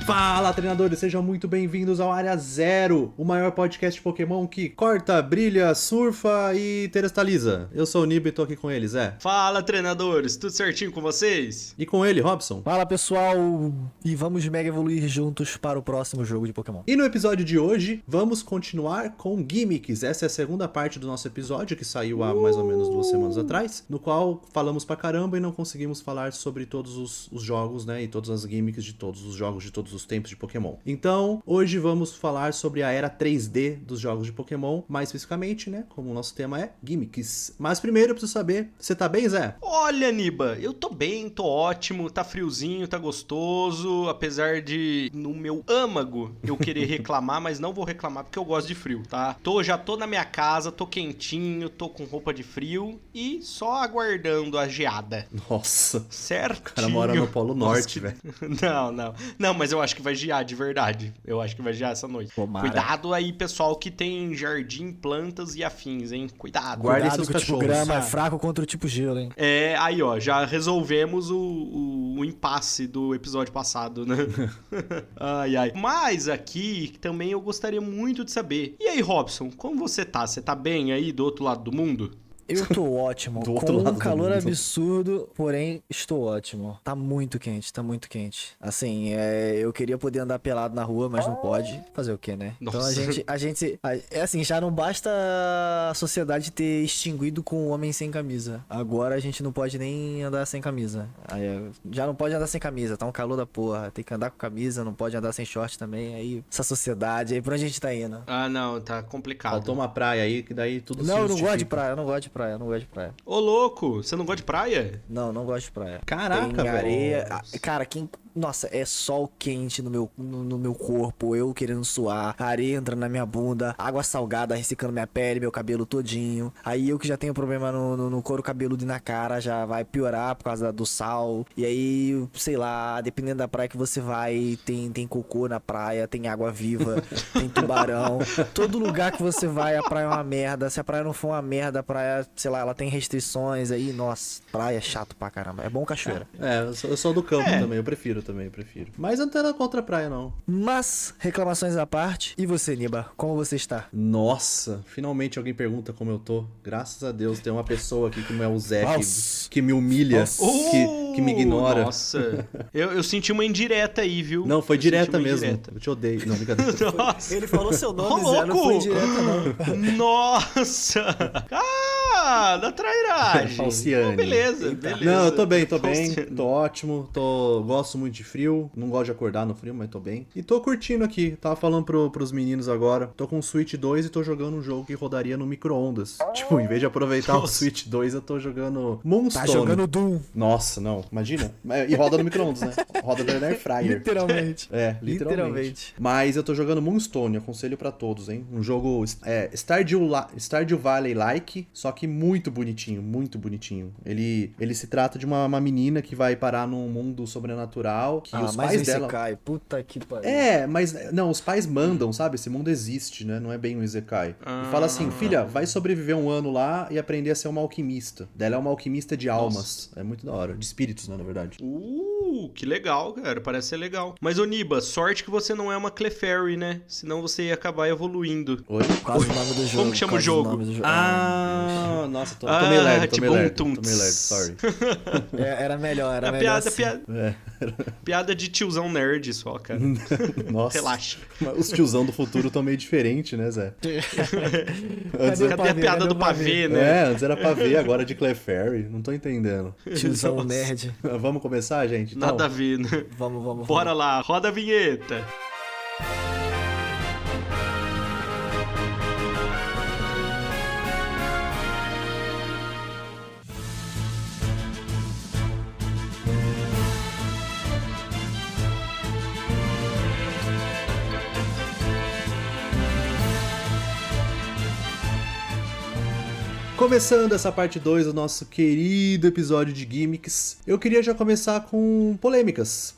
Fala, treinadores, sejam muito bem-vindos ao Área Zero, o maior podcast de Pokémon que corta, brilha, surfa e terestaliza. Eu sou o Nibo e tô aqui com eles, Fala, treinadores, tudo certinho com vocês? E com ele, Robson. Fala, pessoal, e vamos mega evoluir juntos para o próximo jogo de Pokémon. E no episódio de hoje, vamos continuar com gimmicks. Essa é a segunda parte do nosso episódio, que saiu há mais ou menos 2 semanas atrás, no qual falamos pra caramba e não conseguimos falar sobre todos os jogos, né, e todas as gimmicks de todos os jogos de todos os tempos de Pokémon. Então, hoje vamos falar sobre a era 3D dos jogos de Pokémon, mais especificamente, né, como o nosso tema é gimmicks. Mas primeiro eu preciso saber, você tá bem, Zé? Olha, Niba, eu tô bem, tô ótimo, tá friozinho, tá gostoso, apesar de, no meu âmago, eu querer reclamar, mas não vou reclamar porque eu gosto de frio, tá? Já tô na minha casa, tô quentinho, tô com roupa de frio e só aguardando a geada. Nossa, certinho. O cara mora no Polo Norte, velho. Não, mas eu acho que vai gear de verdade. Eu acho que vai gear essa noite. Tomara. Cuidado aí, pessoal que tem jardim, plantas e afins, hein? Cuidado. Guardem Cuidado seus que o tipo cachorros. grama é fraco contra o tipo gelo, hein? É, aí ó, já resolvemos o impasse do episódio passado, né? Ai. Mas aqui também eu gostaria muito de saber. E aí, Robson, como você tá? Você tá bem aí do outro lado do mundo? Eu tô ótimo, Do outro com lado um do calor mundo. absurdo, porém estou ótimo. Tá muito quente, tá muito quente. Assim, eu queria poder andar pelado na rua, mas não pode. Fazer o quê, né? Nossa. Então é assim, já não basta a sociedade ter extinguido com o homem sem camisa. Agora a gente não pode nem andar sem camisa. Já não pode andar sem camisa, tá um calor da porra. Tem que andar com camisa, não pode andar sem short também. Aí, essa sociedade, aí pra onde a gente tá indo? Ah, não, tá complicado. Faltou uma praia aí, que daí tudo se Não, eu não justifica. gosto de praia, eu não gosto de praia, eu não gosto de praia. Ô, louco, você não gosta de praia? Não gosto de praia. Caraca, Tem velho. areia. Cara, Nossa, é sol quente no meu corpo, eu querendo suar, areia entrando na minha bunda, água salgada ressecando minha pele, meu cabelo todinho. Aí eu que já tenho problema no couro cabeludo e na cara, já vai piorar por causa do sal. E aí, sei lá, dependendo da praia que você vai, tem cocô na praia, tem água viva, tem tubarão. Todo lugar que você vai, a praia é uma merda. Se a praia não for uma merda, a praia, sei lá, ela tem restrições aí. Nossa, praia é chato pra caramba. É bom cachoeira. Eu sou do campo também, eu prefiro. Mas eu não tenho nada contra a praia, não. Mas, reclamações à parte. E você, Niba? Como você está? Nossa, finalmente alguém pergunta como eu tô. Graças a Deus, tem uma pessoa aqui que não é o Zé, Nossa. que me humilha, Nossa. que me ignora. Nossa, eu senti uma indireta aí, viu? Não, foi Eu direta senti uma mesmo. indireta. Eu te odeio. Não, brincadeira. Nossa. Ele falou seu nome, Ô, Zé, não louco! foi direto, não. Nossa! Ah, da trairagem. Falciane. Oh, beleza. Não, eu tô bem, Falciane. tô ótimo, gosto muito de frio, não gosto de acordar no frio, mas tô bem. E tô curtindo aqui, tava falando pros meninos agora, tô com o Switch 2 e tô jogando um jogo que rodaria no micro-ondas. Tipo, em vez de aproveitar o Switch 2, eu tô jogando Moonstone. Tá jogando Doom. Nossa, não, imagina. E roda no micro-ondas, né? Roda no Air Fryer. Literalmente. Literalmente. Mas eu tô jogando Moonstone, aconselho pra todos, hein? Um jogo Stardew Valley-like, só que muito bonitinho, muito bonitinho. Ele se trata de uma menina que vai parar num mundo sobrenatural, que os mas pais esse dela... cai, puta que pariu. Mas não, os pais mandam, sabe? Esse mundo existe, né? Não é bem um Isekai. E fala assim, filha, vai sobreviver um ano lá e aprender a ser uma alquimista. Daí ela é uma alquimista de almas. É muito da hora. De espíritos, né, na verdade. Que legal, cara. Parece ser legal. Mas, ô Niba, sorte que você não é uma Clefairy, né? Senão você ia acabar evoluindo. Oi? Quase o nome do jogo. Como que chama o quase jogo? nome do jogo. Nossa, tô meio lerdo, tô meio lerdo, sorry. Era melhor, era É melhor piada, assim. piada de tiozão nerd só, cara. Nossa. Relaxa. Os tiozão do futuro tão meio diferente, né, Zé? Cadê a piada do pavê, né? Antes era pavê, agora é de Clefairy. Não tô entendendo. Tiozão Nossa. nerd. Vamos começar, gente? Então, Nada a ver, né? Vamos. Bora lá, roda a vinheta. Começando essa parte 2 do nosso querido episódio de gimmicks, eu queria já começar com polêmicas.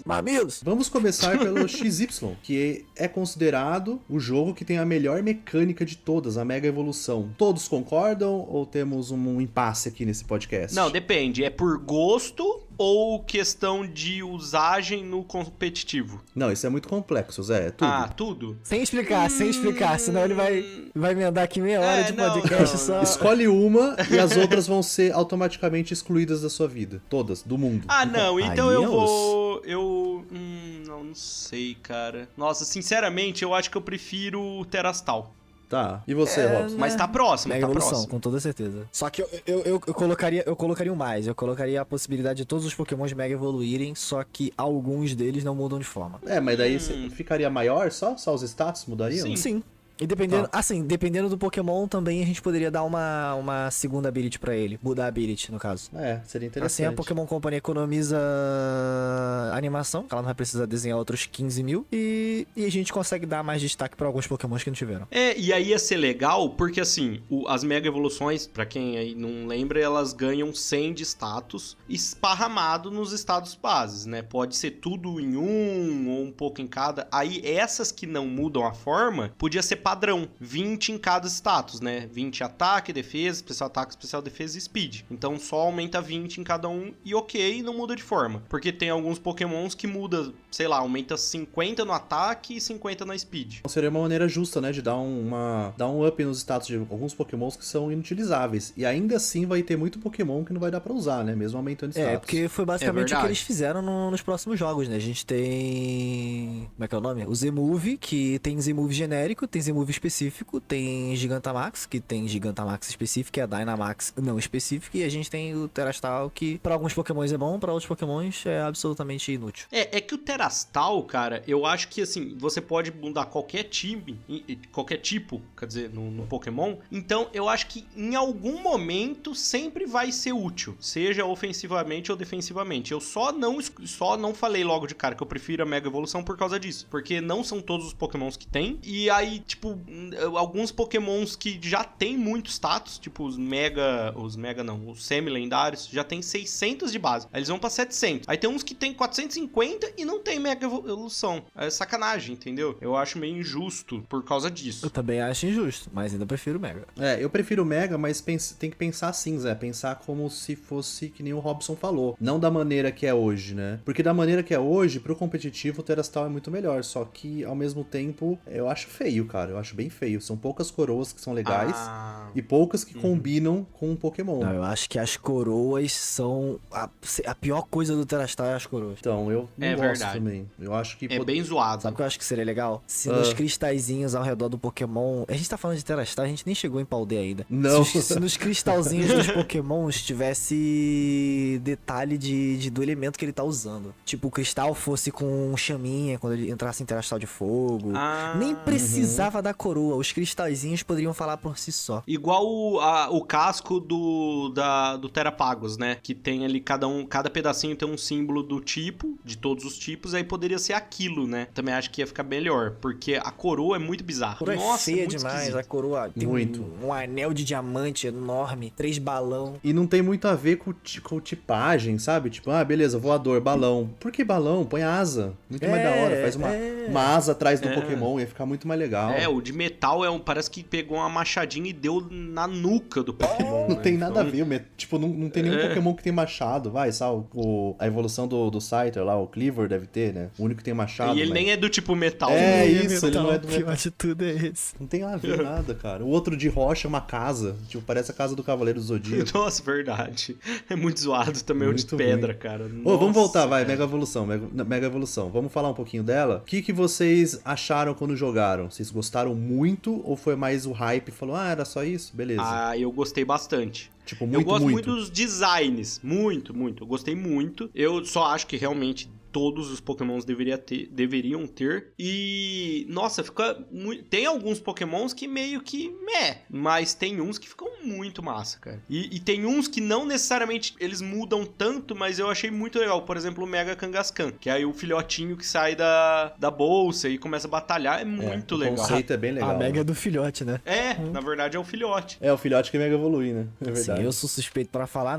Mamilos! Vamos começar pelo XY, que é considerado o jogo que tem a melhor mecânica de todas, a Mega Evolução. Todos concordam ou temos um impasse aqui nesse podcast? Não, depende. É por gosto ou questão de usagem no competitivo? Não, isso é muito complexo, Zé, é tudo. Ah, tudo? Sem explicar, senão ele vai emendar aqui meia hora de podcast só. Escolhe uma e as outras vão ser automaticamente excluídas da sua vida. Todas, do mundo. Ah, não, então Aí eu é vou... não sei, cara. Nossa, sinceramente, eu acho que eu prefiro o Terastal. Tá. E você, Robson? Mas tá próximo, Mega tá evolução, próximo. com toda certeza. Só que eu colocaria um mais. Eu colocaria a possibilidade de todos os Pokémons Mega evoluírem, só que alguns deles não mudam de forma. É, mas daí você ficaria maior só? Só os status mudariam? Sim. Sim. E dependendo do Pokémon, também a gente poderia dar uma segunda ability pra ele. Mudar a ability, no caso. É, seria interessante. Assim, a Pokémon Company economiza animação, ela não vai precisar desenhar outros 15 mil. E a gente consegue dar mais destaque pra alguns Pokémons que não tiveram. E aí ia ser legal, porque assim, as Mega Evoluções, pra quem aí não lembra, elas ganham 100 de status esparramado nos estados bases, né? Pode ser tudo em um ou um pouco em cada. Aí essas que não mudam a forma, podia ser padrão, 20 em cada status, né? 20 ataque, defesa, especial ataque, especial defesa e speed. Então só aumenta 20 em cada um e ok, não muda de forma. Porque tem alguns Pokémons que muda, sei lá, aumenta 50 no ataque e 50 na speed. Então seria uma maneira justa, né, de dar um up nos status de alguns Pokémons que são inutilizáveis. E ainda assim vai ter muito Pokémon que não vai dar pra usar, né, mesmo aumentando status. Porque foi basicamente o que verdade. eles fizeram nos próximos jogos, né? A gente tem... Como é que é o nome? O Z-Move, que tem Z-Move genérico, tem Z-Move específico, tem Gigantamax, que tem Gigantamax específico, e a Dynamax não específica, e a gente tem o Terastal, que pra alguns Pokémons é bom, pra outros Pokémons é absolutamente inútil. É que o Terastal, cara, eu acho que assim, você pode mudar qualquer time, qualquer tipo, quer dizer, no Pokémon. Então, eu acho que em algum momento sempre vai ser útil, seja ofensivamente ou defensivamente. Eu só não falei logo de cara que eu prefiro a Mega Evolução por causa disso, porque não são todos os Pokémons que tem. E aí, tipo, alguns Pokémons que já tem muito status, tipo os semi-lendários, já tem 600 de base. Aí eles vão pra 700. Aí tem uns que tem 450 e não tem Mega Evolução. É sacanagem, entendeu? Eu acho meio injusto por causa disso. Eu também acho injusto, mas ainda prefiro o Mega. Eu prefiro o Mega, mas tem que pensar assim, Zé. Pensar como se fosse que nem o Robson falou. Não da maneira que é hoje, né? Porque da maneira que é hoje, pro competitivo, o Terastal é muito melhor. Só que, ao mesmo tempo, eu acho feio, cara. Eu acho bem feio. São poucas coroas que são legais e poucas que combinam com um Pokémon. Não, eu acho que as coroas são... A pior coisa do Terastal é as coroas. Então, eu não gosto verdade. também. Eu acho que... É bem zoado. Sabe o que eu acho que seria legal? Se nos cristalzinhos ao redor do Pokémon... A gente tá falando de Terastal, a gente nem chegou em Paldea ainda. Não. Se nos cristalzinhos dos Pokémons tivesse detalhe do elemento que ele tá usando. Tipo, o cristal fosse com chaminha quando ele entrasse em Terastal de fogo. Nem precisava da coroa. Os cristalzinhos poderiam falar por si só. Igual o casco do Terapagos, né? Que tem ali, cada pedacinho tem um símbolo do tipo, de todos os tipos, aí poderia ser aquilo, né? Também acho que ia ficar melhor, porque a coroa é muito bizarra. A coroa Nossa, é feia muito demais, esquisito. a coroa tem Muito. um anel de diamante enorme, 3 balão. E não tem muito a ver com tipagem, sabe? Tipo, beleza, voador, balão. Por que balão? Põe asa. Muito mais da hora. Faz uma asa atrás do Pokémon, ia ficar muito mais legal. O de metal parece que pegou uma machadinha e deu na nuca do Pokémon. Não né? tem nada a ver, tipo, não tem nenhum Pokémon que tem machado, sabe? A evolução do Scyther lá, o Cleaver deve ter, né? O único que tem machado. E ele nem é do tipo metal. É né? isso, ele não é do Que metal. atitude é esse? Não tem a ver nada, cara. O outro de rocha é uma casa, tipo, parece a casa do Cavaleiro do Zodíaco. Nossa, verdade. É muito zoado também o de Muito pedra, ruim. cara. Vamos voltar, Nossa, Mega Evolução, Mega Evolução. Vamos falar um pouquinho dela. O que vocês acharam quando jogaram? Vocês gostaram muito ou foi mais o hype e falou, era só isso? Beleza. eu gostei bastante. Tipo, Eu gosto muito dos designs. Muito, muito. Eu gostei muito. Eu só acho que realmente todos os Pokémons deveriam ter. E, nossa, tem alguns Pokémons que meio que mas tem uns que ficam muito massa, cara. E tem uns que não necessariamente eles mudam tanto, mas eu achei muito legal. Por exemplo, o Mega Kangaskhan, que é aí o filhotinho que sai da bolsa e começa a batalhar. É muito legal. O conceito é bem legal. A Mega né? do filhote, né? Na verdade é o filhote. É o filhote que Mega evolui, né? É verdade. Sim, eu sou suspeito pra falar,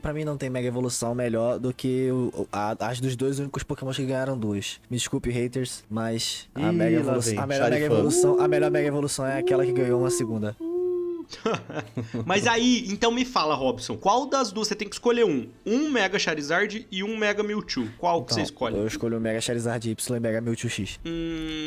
pra mim não tem Mega Evolução melhor do que as dos dois únicos Pokémon que ganharam duas. Me desculpe, haters, mas a Ih, Mega lá Evolução, vem, a melhor Charifan. Mega Evolução é aquela que ganhou uma segunda. Mas aí, então me fala, Robson, qual das duas você tem que escolher um? Um Mega Charizard e um Mega Mewtwo. Qual que você escolhe? Eu escolho o Mega Charizard Y e Mega Mewtwo X.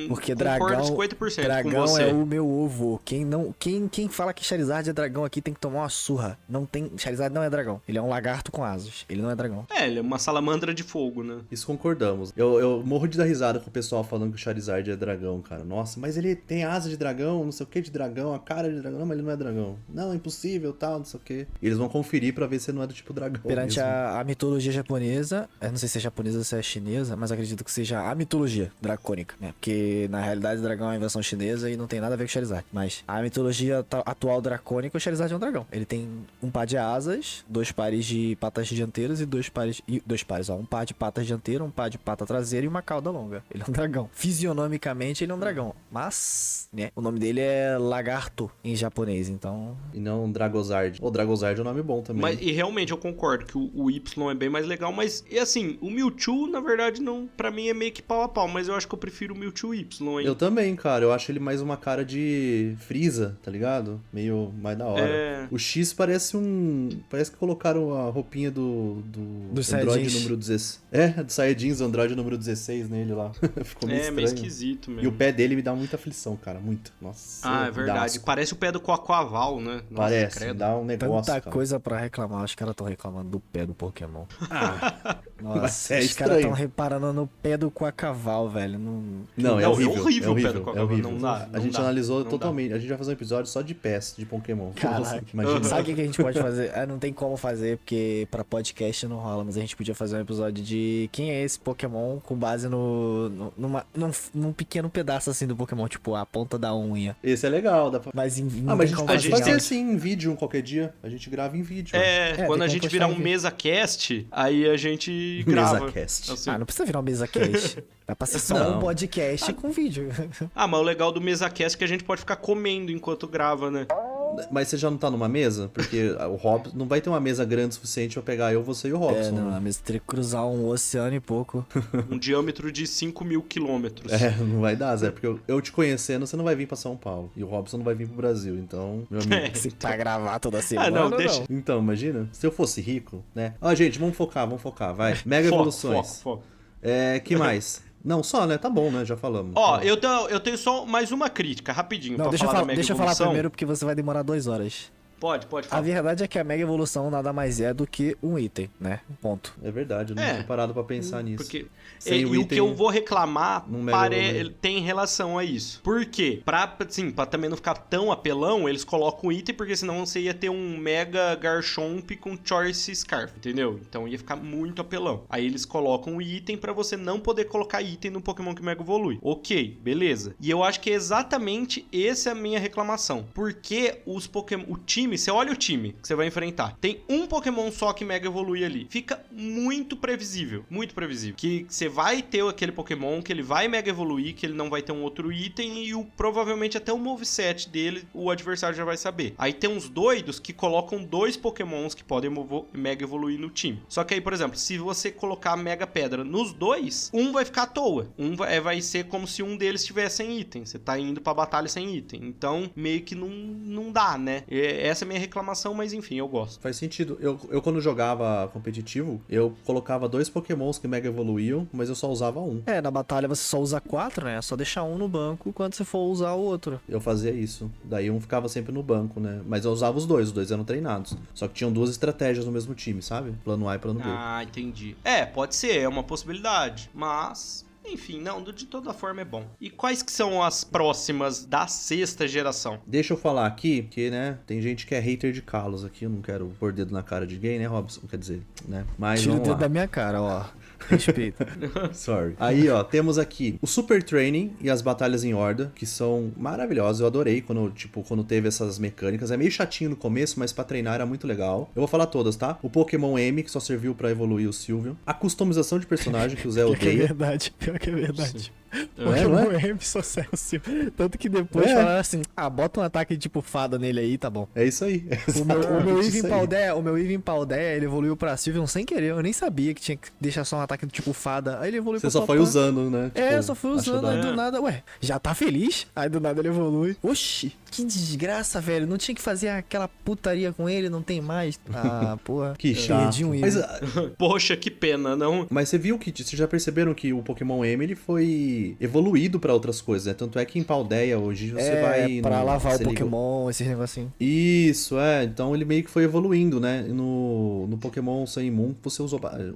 Porque concordo dragão, 50% dragão com você. é o meu ovo. Quem fala que Charizard é dragão aqui tem que tomar uma surra. Não tem, Charizard não é dragão. Ele é um lagarto com asas. Ele não é dragão. Ele é uma salamandra de fogo, né? Isso concordamos. Eu morro de dar risada com o pessoal falando que o Charizard é dragão, cara. Nossa, mas ele tem asa de dragão, não sei o que de dragão, a cara de dragão. Não, mas ele não é dragão. Não, é impossível, tal, não sei o que. E eles vão conferir pra ver se não é do tipo dragão Perante mesmo. a mitologia japonesa, eu não sei se é japonesa ou se é chinesa, mas acredito que seja a mitologia dracônica, né? Porque na realidade o dragão é uma invenção chinesa e não tem nada a ver com o Charizard. Mas a mitologia atual dracônica, o Charizard é um dragão. Ele tem um par de asas, 2 pares de patas dianteiras e 2 pares, um par de patas dianteiras, um par de pata traseira e uma cauda longa. Ele é um dragão. Fisionomicamente ele é um dragão, mas, né, o nome dele é lagarto em japonês, então... E não Dragozard. O Dragozard é um nome bom também. E realmente eu concordo que o Y é bem mais legal, mas, e assim, o Mewtwo, na verdade, não, pra mim é meio que pau a pau, mas eu acho que eu prefiro o Mewtwo Y, hein? Eu também, cara. Eu acho ele mais uma cara de Freeza, tá ligado? Meio mais da hora. O X parece Parece que colocaram a roupinha do Android Saiyajins. número 16. Do Saiyajins, Android número 16 nele lá. Ficou meio estranho. Meio esquisito mesmo. E o pé dele me dá muita aflição, cara. Muito. Nossa. É verdade. Parece o pé do Coacoaval, né? Nossa, parece. credo. Dá um negócio, Tanta cara. coisa pra reclamar. Os caras tão reclamando do pé do Pokémon. Mas Nossa, é os caras estranho. tão reparando no pé do Coacaval, velho. Não, é Não, horrível. é horrível o pé do É Coacoval, horrível. não dá, A gente não dá, analisou não dá. totalmente. A gente vai fazer um episódio só de pés de Pokémon. Caraca. Imagina. Sabe o que a gente pode fazer? Não tem como fazer, porque pra podcast não rola, mas a gente podia fazer um episódio de quem é esse Pokémon com base num pequeno pedaço assim do Pokémon, tipo a ponta da unha. Esse é legal. Dá pra... Mas em mas a gente pode gente fazer tem- assim em vídeo qualquer dia. A gente grava em vídeo. Quando tem a como gente postar virar em um vídeo. mesa cast, aí a gente grava. MesaCast. Assim. Não precisa virar um mesa cast. Dá pra ser só Não. um podcast com vídeo. Mas o legal do mesa cast é que a gente pode ficar comendo enquanto grava, né? Mas você já não tá numa mesa? Porque o Robson não vai ter uma mesa grande o suficiente pra pegar eu, você e o Robson. Não, né? a mesa teria que cruzar um oceano e pouco. Um diâmetro de 5.000 quilômetros. Não vai dar, Zé. Porque eu te conhecendo, você não vai vir pra São Paulo. E o Robson não vai vir pro Brasil. Então, meu amigo. Pra gravar toda semana. não, deixa. Então, imagina. Se eu fosse rico, né? Ó, gente, vamos focar, vai. Mega evoluções. Foco. Que mais? Não, só, né? Tá bom, né? Já falamos. Eu tenho só mais uma crítica, rapidinho, Não, pra deixa eu falar falar, da Mega deixa eu falar Evolução. primeiro porque você vai demorar 2 horas. Pode A falar. verdade é que a Mega Evolução nada mais é do que um item, né? Ponto. É verdade, eu não tinha parado pra pensar nisso. Porque Sem o que eu vou reclamar não mega evolui. tem relação a isso. Por quê? Pra também não ficar tão apelão, eles colocam um item, porque senão você ia ter um Mega Garchomp com Choice Scarf, entendeu? Então ia ficar muito apelão. Aí eles colocam um item pra você não poder colocar item no Pokémon que Mega Evolui. Ok, beleza. E eu acho que é exatamente essa a minha reclamação. Porque os Pokémon... O time, você olha o time que você vai enfrentar. Tem um Pokémon só que Mega Evolui ali. Fica muito previsível. Muito previsível. Que você vai ter aquele Pokémon, que ele vai Mega Evoluir, que ele não vai ter um outro item e provavelmente até o moveset dele o adversário já vai saber. Aí tem uns doidos que colocam 2 Pokémons que podem Mega Evoluir no time. Só que aí, por exemplo, se você colocar Mega Pedra nos 2, um vai ficar à toa. Vai ser como se um deles tivesse sem item. Você tá indo pra batalha sem item. Então, meio que não dá, né? Essa é a minha reclamação, mas enfim, eu gosto. Faz sentido. Eu quando jogava competitivo, eu colocava 2 Pokémons que Mega evoluíam, mas eu só usava um. Na batalha você só usa 4, né? É só deixar um no banco quando você for usar o outro. Eu fazia isso. Daí um ficava sempre no banco, né? Mas eu usava os dois eram treinados. Só que tinham 2 estratégias no mesmo time, sabe? Plano A e plano B. Ah, entendi. Pode ser, é uma possibilidade. Mas... Enfim, não, de toda forma é bom. E quais que são as próximas da 6ª geração? Deixa eu falar aqui, que, né, tem gente que é hater de Kalos aqui, eu não quero pôr dedo na cara de gay, né, Robson? Quer dizer, né? Mas Tira o vamos dedo lá. da minha cara, ó. Respeito. Sorry. Aí, ó, temos aqui o Super Training e as batalhas em horda, que são maravilhosas. Eu adorei quando teve essas mecânicas. É meio chatinho no começo, mas pra treinar era muito legal. Eu vou falar todas, tá? O Pokémon M, que só serviu pra evoluir o Sylveon. A customização de personagem, que o Zé Pior que é odeia. verdade, pior que é verdade. Não é, não Pokémon M só serve o Sylveon. Tanto que depois falaram assim, bota um ataque tipo fada nele aí, tá bom. É isso aí. O meu Exatamente isso aí. o meu Eevee Paldea, ele evoluiu pra Sylveon sem querer. Eu nem sabia que tinha que deixar só um ataque do tipo fada. Aí ele evoluiu Você pra só foi Papá. usando, né? Eu só fui usando, achou aí da- do nada, já tá feliz? Aí do nada ele evolui. Oxi, Que desgraça, velho. Não tinha que fazer aquela putaria com ele, não tem mais. Ah, porra. Que chato. Perdi um Mas, erro. Poxa, que pena, não? mas você viu que, vocês já perceberam que o Pokémon M, ele foi evoluído pra outras coisas, né? Tanto é que em Paldeia hoje você vai... pra lavar o você liga Pokémon, esses negocinhos. Isso, então ele meio que foi evoluindo, né? No Pokémon Sun e Moon você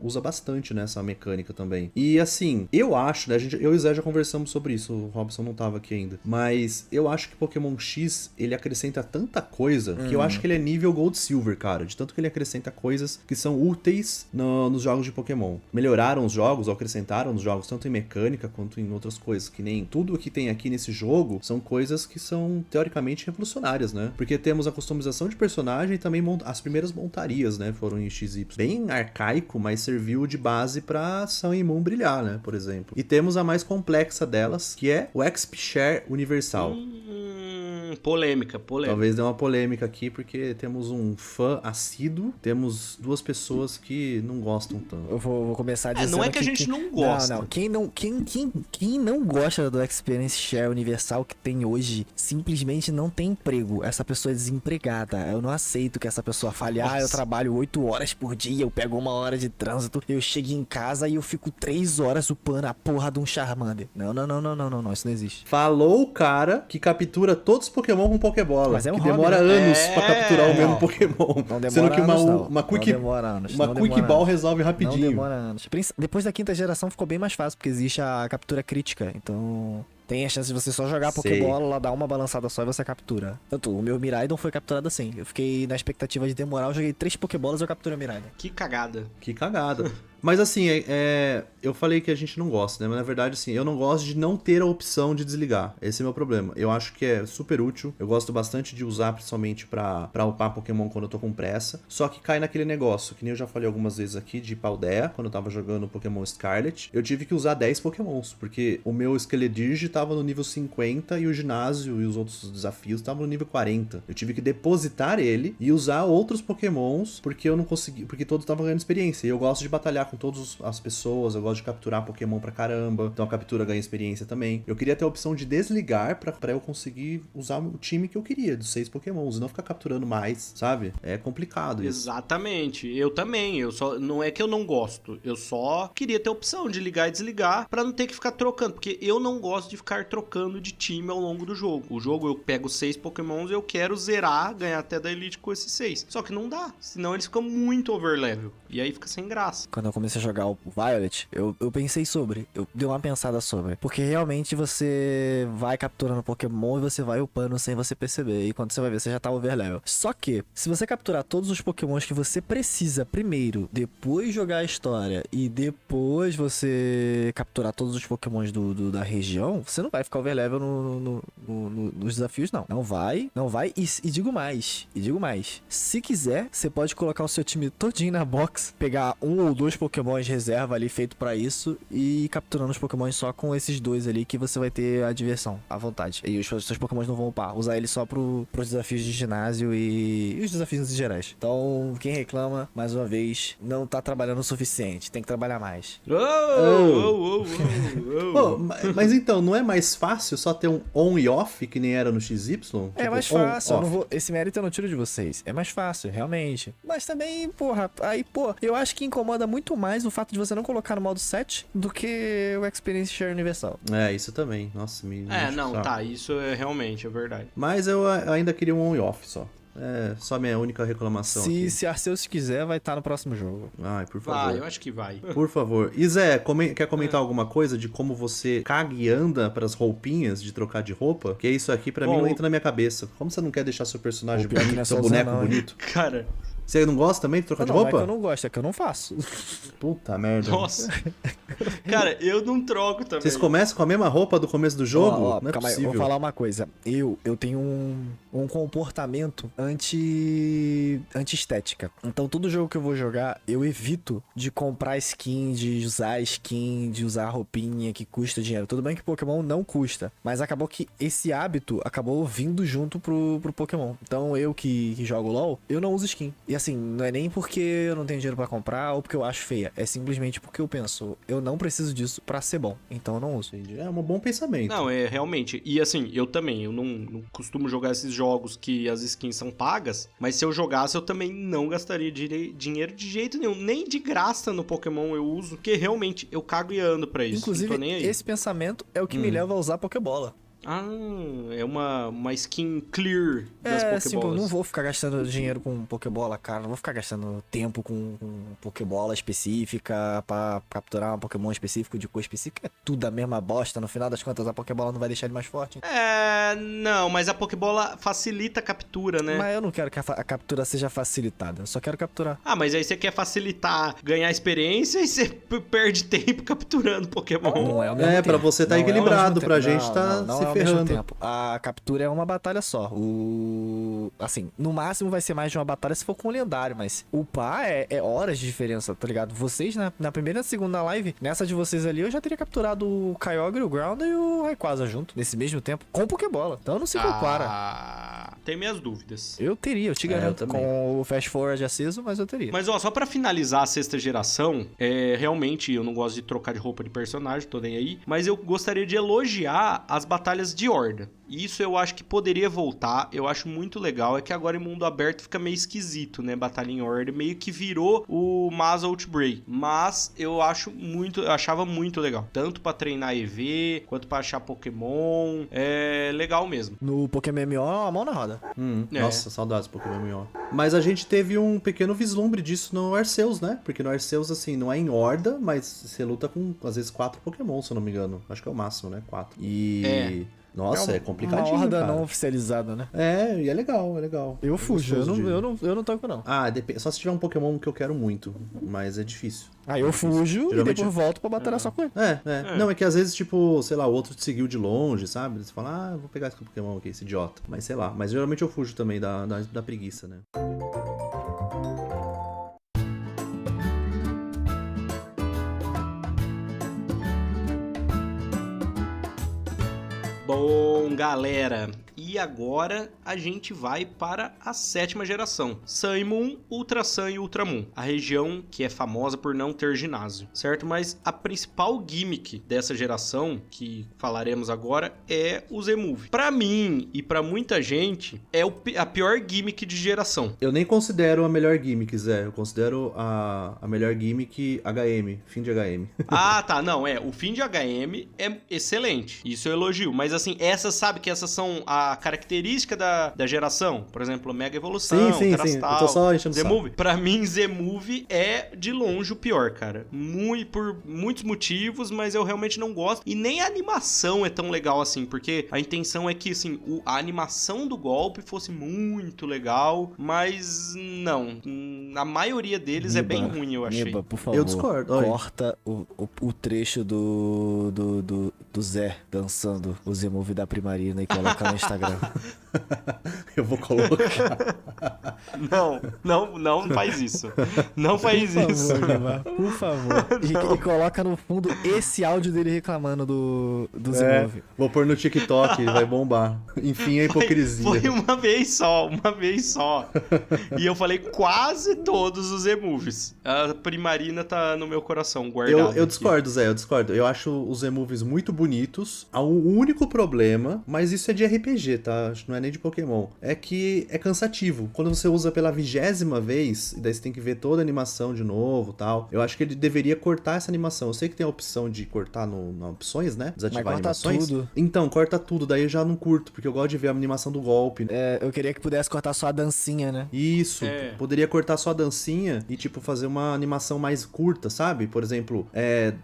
usa bastante, né, essa mecânica também. E assim, eu acho, né, eu e o Zé já conversamos sobre isso, o Robson não tava aqui ainda, mas eu acho que Pokémon X, ele acrescenta tanta coisa, que eu acho que ele é nível Gold Silver, cara, de tanto que ele acrescenta coisas que são úteis nos jogos de Pokémon. Melhoraram os jogos, ou acrescentaram os jogos, tanto em mecânica quanto em outras coisas, que nem tudo que tem aqui nesse jogo são coisas que são teoricamente revolucionárias, né? Porque temos a customização de personagem e também as primeiras montarias, né? Foram em XY. Bem arcaico, mas serviu de base pra Sun e Moon brilhar, né? Por exemplo. E temos a mais complexa delas, que é o XP Share Universal. Polêmica. Talvez dê uma polêmica aqui, porque temos um fã assíduo, temos duas pessoas que não gostam tanto. Eu vou começar dizendo não é que a gente não gosta. Não. Quem não gosta do Experience Share Universal que tem hoje, simplesmente não tem emprego. Essa pessoa é desempregada. Eu não aceito que essa pessoa fale, eu trabalho 8 horas por dia, eu pego 1 hora de trânsito, eu chego em casa e eu fico 3 horas upando a porra de um Charmander. Não, isso não existe. Falou o cara que captura todos os Pokémon com Pokébola. Mas é um que hobby, demora né? anos pra capturar o mesmo Pokémon. Não demora Sendo que uma Quick Ball resolve rapidinho. Não demora anos. Depois da 5ª geração ficou bem mais fácil, porque existe a captura crítica. Então tem a chance de você só jogar a Pokébola, lá dar uma balançada só e você captura. Tanto o meu Miraidon foi capturado assim. Eu fiquei na expectativa de demorar, eu joguei 3 Pokébolas e eu capturei o Miraidon. Que cagada. Mas assim, eu falei que a gente não gosta, né? Mas na verdade, assim, eu não gosto de não ter a opção de desligar. Esse é o meu problema. Eu acho que é super útil. Eu gosto bastante de usar, principalmente pra upar Pokémon quando eu tô com pressa. Só que cai naquele negócio, que nem eu já falei algumas vezes aqui, de Paldea, quando eu tava jogando Pokémon Scarlet. Eu tive que usar 10 Pokémons, porque o meu Skeledirge tava no nível 50 e o ginásio e os outros desafios estavam no nível 40. Eu tive que depositar ele e usar outros Pokémons, porque eu não consegui, porque todos estavam ganhando experiência. E eu gosto de batalhar com todas as pessoas, eu gosto de capturar Pokémon pra caramba, então a captura ganha experiência também. Eu queria ter a opção de desligar pra eu conseguir usar o time que eu queria, dos 6 Pokémons, e não ficar capturando mais, sabe? É complicado isso. Exatamente, eu também, não é que eu não gosto, eu só queria ter a opção de ligar e desligar pra não ter que ficar trocando, porque eu não gosto de ficar trocando de time ao longo do jogo. O jogo eu pego 6 Pokémons e eu quero zerar, ganhar até da Elite com esses 6. Só que não dá, senão eles ficam muito overlevel, e aí fica sem graça. Quando eu comecei a jogar o Violet, eu pensei eu dei uma pensada sobre, porque realmente você vai capturando Pokémon e você vai upando sem você perceber, e quando você vai ver, você já tá overlevel. Só que, se você capturar todos os Pokémons que você precisa primeiro, depois jogar a história, e depois você capturar todos os Pokémons da região, você não vai ficar overlevel nos desafios, não. Não vai, e digo mais, se quiser, você pode colocar o seu time todinho na box, pegar 1 ou 2 Pokémons reserva ali feito pra isso e ir capturando os Pokémons só com esses 2 ali que você vai ter a diversão, à vontade. E os seus Pokémons não vão upar. Usar eles só pros desafios de ginásio e os desafios em gerais. Então, quem reclama, mais uma vez, não tá trabalhando o suficiente. Tem que trabalhar mais. Mas então, não é mais fácil só ter um on e off, que nem era no XY? É mais fácil. Esse mérito eu não tiro de vocês. É mais fácil, realmente. Mas também, eu acho que incomoda muito mais o fato de você não colocar no modo 7 do que o Experience Share Universal. Isso também. Nossa, isso é realmente, é verdade. Mas eu ainda queria um on e off só. É só minha única reclamação aqui. Se Arceus quiser, vai estar no próximo jogo. Ai, por favor. Vai, eu acho que vai. Por favor. E Zé, quer comentar alguma coisa de como você caga e anda pras roupinhas de trocar de roupa? Que isso aqui pra mim não entra na minha cabeça. Como você não quer deixar seu personagem bonito, seu boneco bonito? Cara... Você não gosta também de trocar de roupa? Não é que eu não gosto, é que eu não faço. Puta merda. Nossa. Cara, eu não troco também. Vocês começam com a mesma roupa do começo do jogo? Não é calma possível. Aí, vou falar uma coisa. Eu tenho um comportamento anti-estética. Então, todo jogo que eu vou jogar, eu evito de comprar skin, de usar roupinha que custa dinheiro. Tudo bem que Pokémon não custa, mas acabou que esse hábito acabou vindo junto pro Pokémon. Então, eu que jogo LoL, eu não uso skin. E assim, não é nem porque eu não tenho dinheiro pra comprar ou porque eu acho feia. É simplesmente porque eu penso, eu não preciso disso pra ser bom. Então eu não uso. Entendi. É um bom pensamento. Não, é realmente. E assim, eu também, eu não costumo jogar esses jogos que as skins são pagas, mas se eu jogasse, eu também não gastaria dinheiro de jeito nenhum. Nem de graça no Pokémon eu uso, porque realmente eu cago e ando pra isso. Inclusive, não tô nem aí. esse pensamento é o que me leva a usar Pokébola. Ah, é uma skin clear das É, Pokébolas. tipo, eu não vou ficar gastando dinheiro com Pokébola, cara. Não vou ficar gastando tempo com Pokébola específica pra capturar um Pokémon específico de cor específica. É tudo a mesma bosta. No final das contas, a Pokébola não vai deixar ele mais forte. Não, mas a Pokébola facilita a captura, né? Mas eu não quero que a captura seja facilitada. Eu só quero capturar. Ah, mas aí você quer facilitar, ganhar experiência e você perde tempo capturando Pokémon. Não é ao mesmo tempo. Pra você tá Não é ao mesmo equilibrado, tempo. pra gente tá Não se é ao mesmo ferrando. tempo. A captura é uma batalha só. Assim, no máximo vai ser mais de uma batalha se for com o lendário, mas upar é horas de diferença, tá ligado? Vocês, na primeira e na segunda live, nessa de vocês ali, eu já teria capturado o Kyogre, o Groudon e o Rayquaza junto, nesse mesmo tempo, com Pokébola. Então não se compara. Tem minhas dúvidas. Eu teria, eu te garanto, eu também. com o Fast Forward aceso, mas eu teria. Mas ó, só pra finalizar a sexta geração, realmente eu não gosto de trocar de roupa de personagem, tô nem aí, mas eu gostaria de elogiar as batalhas de horda. Isso eu acho que poderia voltar, eu acho muito legal. É que agora em mundo aberto fica meio esquisito, né? Batalha em horda, meio que virou o Mass Outbreak. Mas eu achava muito legal. Tanto pra treinar EV, quanto pra achar Pokémon. É legal mesmo. No Pokémon MMO, a mão na roda. Nossa, saudades do Pokémon MMO. Mas a gente teve um pequeno vislumbre disso no Arceus, né? Porque no Arceus, assim, não é em horda, mas você luta com, às vezes, 4 Pokémon, se eu não me engano. Acho que é o máximo, né? 4. E... Nossa, é complicadinho, uma horda cara. não oficializada, né? E é legal, é legal. Eu fujo, gostoso eu não toco não. Só se tiver um Pokémon que eu quero muito, mas é difícil. Aí eu fujo Geralmente- e depois volto pra batalhar só com ele. Não, é que às vezes, tipo, sei lá, o outro te seguiu de longe, sabe? Você fala, vou pegar esse Pokémon aqui, esse idiota. Mas sei lá, mas geralmente eu fujo também da preguiça, né? Bom, galera, e agora a gente vai para a sétima geração. Sun e Moon, Ultra Sun e Ultra Moon. A região que é famosa por não ter ginásio, certo? Mas a principal gimmick dessa geração, que falaremos agora, é o Z-Move. Pra mim e pra muita gente, é a pior gimmick de geração. Eu nem considero a melhor gimmick, Zé. Eu considero a melhor gimmick HM, fim de HM. Ah, tá, não, o fim de HM é excelente, isso eu elogio, mas assim, sabe que essas são a característica da geração, por exemplo, Mega Evolução, Sim, Terastal, eu tô só enchendo o Z-Move. Pra mim, Z-Move é de longe o pior, cara, por muitos motivos, mas eu realmente não gosto, e nem a animação é tão legal assim, porque a intenção é que, assim, a animação do golpe fosse muito legal, mas não, a maioria deles é bem ruim, eu achei. Neba, por favor, Eu discordo, oi. corta o trecho do Zé dançando o Z-Move da Primarina e coloca no Instagram. Eu vou colocar. Não faz isso. Não faz isso. Por favor. E coloca no fundo esse áudio dele reclamando do Z-Move. Vou pôr no TikTok, vai bombar. Enfim, a hipocrisia. Foi uma vez só. E eu falei quase todos os Z-Moves. A Primarina tá no meu coração, guardado. Eu discordo, Zé, eu discordo. Eu acho os Z-Moves muito bonitos. O único problema, mas isso é de RPG, tá? Acho que não é nem de Pokémon. É que é cansativo. Quando você usa pela 20ª vez, e daí você tem que ver toda a animação de novo e tal. Eu acho que ele deveria cortar essa animação. Eu sei que tem a opção de cortar nas opções, né? Desativar Mas corta animações. tudo. Então, corta tudo. Daí eu já não curto, porque eu gosto de ver a animação do golpe. Eu queria que pudesse cortar só a dancinha, né? Isso, poderia cortar só a dancinha e, tipo, fazer uma animação mais curta, sabe? Por exemplo,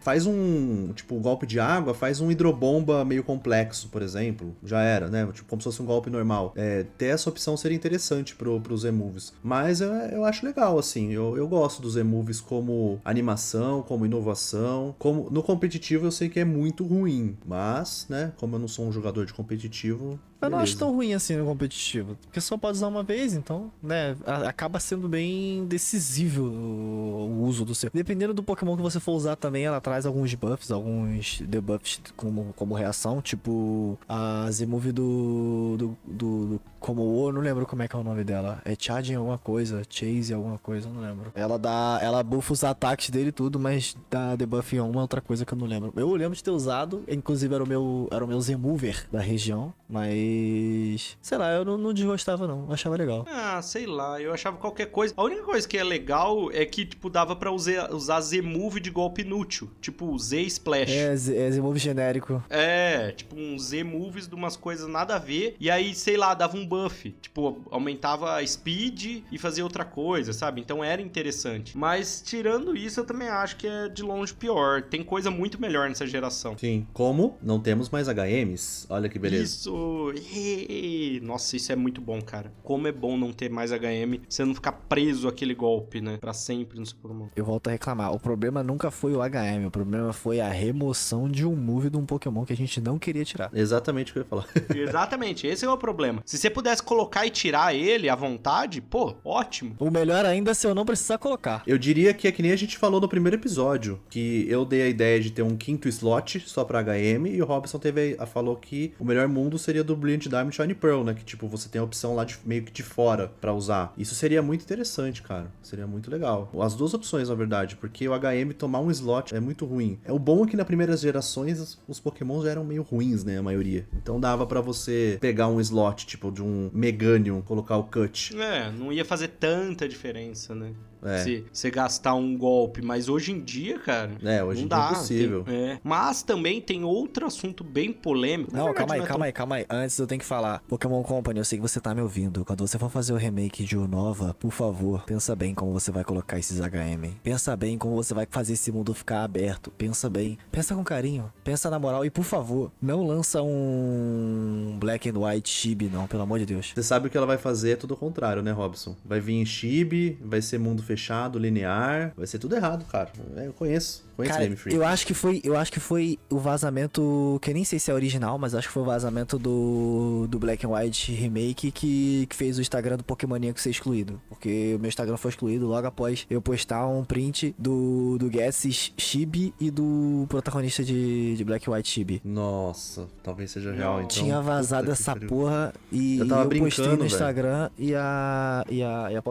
faz um, tipo, golpe de água, faz um hidrobomba meio complexo, por exemplo. Já era, né? Tipo, como se fosse um golpe normal. Ter essa opção seria interessante pros Z-Moves. Mas eu acho legal, assim. Eu gosto dos Z-Moves como animação, como inovação. No competitivo eu sei que é muito ruim. Mas, né, como eu não sou um jogador de competitivo, Eu não acho Beleza. tão ruim assim no competitivo. Porque só pode usar uma vez, então, né? Acaba sendo bem decisivo o uso do seu. Dependendo do Pokémon que você for usar também, ela traz alguns buffs, alguns debuffs como reação. Tipo, a Z-Move do Como eu não lembro como é que é o nome dela. É Charging alguma coisa, Chase alguma coisa, eu não lembro. Ela buffa os ataques dele e tudo, mas dá debuff em alguma outra coisa que eu não lembro. Eu lembro de ter usado, inclusive era o meu Z-Mover da região, mas sei lá, eu não desgostava não, eu achava legal. Ah, sei lá, eu achava qualquer coisa. A única coisa que é legal é que, tipo, dava pra usar Z-Move de golpe inútil. Tipo, Z-Splash. É Z-Move genérico. É, tipo, uns Z-Moves de umas coisas nada a ver. E aí, sei lá, dava um buff. Tipo, aumentava a speed e fazia outra coisa, sabe? Então era interessante. Mas, tirando isso, eu também acho que é de longe pior. Tem coisa muito melhor nessa geração. Sim, como não temos mais HMs, olha que beleza. Isso! Nossa, isso é muito bom, cara. Como é bom não ter mais HM, você não ficar preso àquele golpe, né? Pra sempre no seu Pokémon. Eu volto a reclamar, o problema nunca foi o HM, o problema foi a remoção de um move de um Pokémon que a gente não queria tirar. Exatamente o que eu ia falar. Exatamente, esse é o problema. Se você pudesse colocar e tirar ele à vontade, pô, ótimo. O melhor ainda é se eu não precisar colocar. Eu diria que é que nem a gente falou no primeiro episódio, que eu dei a ideia de ter um quinto slot só pra HM e o Robson falou que o melhor mundo seria do Brilliant Diamond Shiny Pearl, né? Que tipo, você tem a opção lá meio que de fora pra usar. Isso seria muito interessante, cara. Seria muito legal. As duas opções, na verdade, porque o HM tomar um slot é muito ruim. O bom é que nas primeiras gerações os Pokémons já eram meio ruins, né? A maioria. Então dava pra você pegar um slot, tipo, de um Meganium, colocar o Cut. É, não ia fazer tanta diferença, né? É. Se você gastar um golpe, mas hoje em dia, cara, Hoje não em dia dá, é impossível. Mas também tem outro assunto bem polêmico. Não, Na verdade, calma aí. Antes eu tenho que falar. Pokémon Company, eu sei que você tá me ouvindo. Quando você for fazer o remake de Unova, por favor, pensa bem como você vai colocar esses HM. Pensa bem como você vai fazer esse mundo ficar aberto. Pensa bem. Pensa com carinho. Pensa na moral. E por favor, não lança um Black and White Chibi, não, pelo amor de Deus. Você sabe o que ela vai fazer, é tudo o contrário, né, Robson? Vai vir em Chibi, vai ser mundo fechado, linear, vai ser tudo errado, cara. Eu conheço Cara, Game Freak. eu acho que foi o vazamento, que eu nem sei se é original, mas acho que foi o vazamento do Black and White Remake que fez o Instagram do Pokémoníaco ser excluído. Porque o meu Instagram foi excluído logo após eu postar um print do Guess Chibi e do protagonista de Black and White Chibi. Nossa, talvez seja real, então. Tinha vazado Puta que essa pariu. porra e Eu tava eu postei no brincando, Instagram e a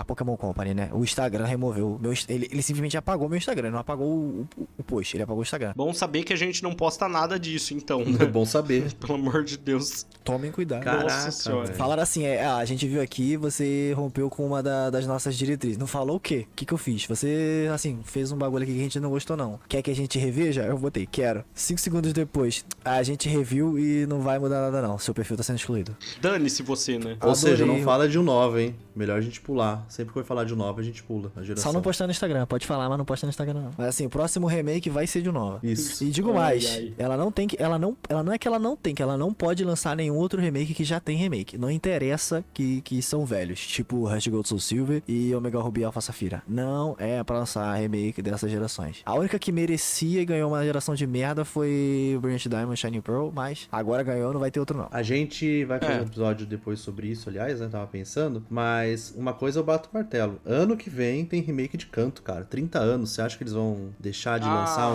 Pokémon Company, né? O Instagram removeu. Ele simplesmente apagou meu Instagram, ele não apagou o post, ele apagou o Instagram. Bom saber que a gente não posta nada disso, então, É né? bom saber. Pelo amor de Deus. Tomem cuidado. Caraca, Nossa senhora. velho. Falaram assim, a gente viu aqui, você rompeu com uma das nossas diretrizes. Não falou o quê? O que eu fiz? Você, assim, fez um bagulho aqui que a gente não gostou, não. Quer que a gente reveja? Eu botei, quero. 5 segundos depois, a gente reviu e não vai mudar nada, não. Seu perfil tá sendo excluído. Dane-se você, né? Ou seja, Adorei. não fala de um nova, hein? Melhor a gente pular. Sempre que for falar de um nova, a gente pula a geração. Só não postar no Instagram. Pode falar, mas não posta no Instagram, não. Mas assim, o próximo remake vai ser de nova. Isso. E digo Ai, mais, ai. ela não é que ela não tem, que ela não pode lançar nenhum outro remake que já tem remake. Não interessa que são velhos, tipo Rush Gold Soul Silver e Omega Ruby Alpha Safira. Não é pra lançar remake dessas gerações. A única que merecia e ganhou uma geração de merda foi o Brilliant Diamond Shining Pearl, mas agora ganhou, não vai ter outro não. A gente vai fazer É. um episódio depois sobre isso, aliás, né? Tava pensando. Mas uma coisa eu bato o martelo. Ano que vem tem remake de Canto, cara. 30 anos. Você acha que eles vão deixar de lançar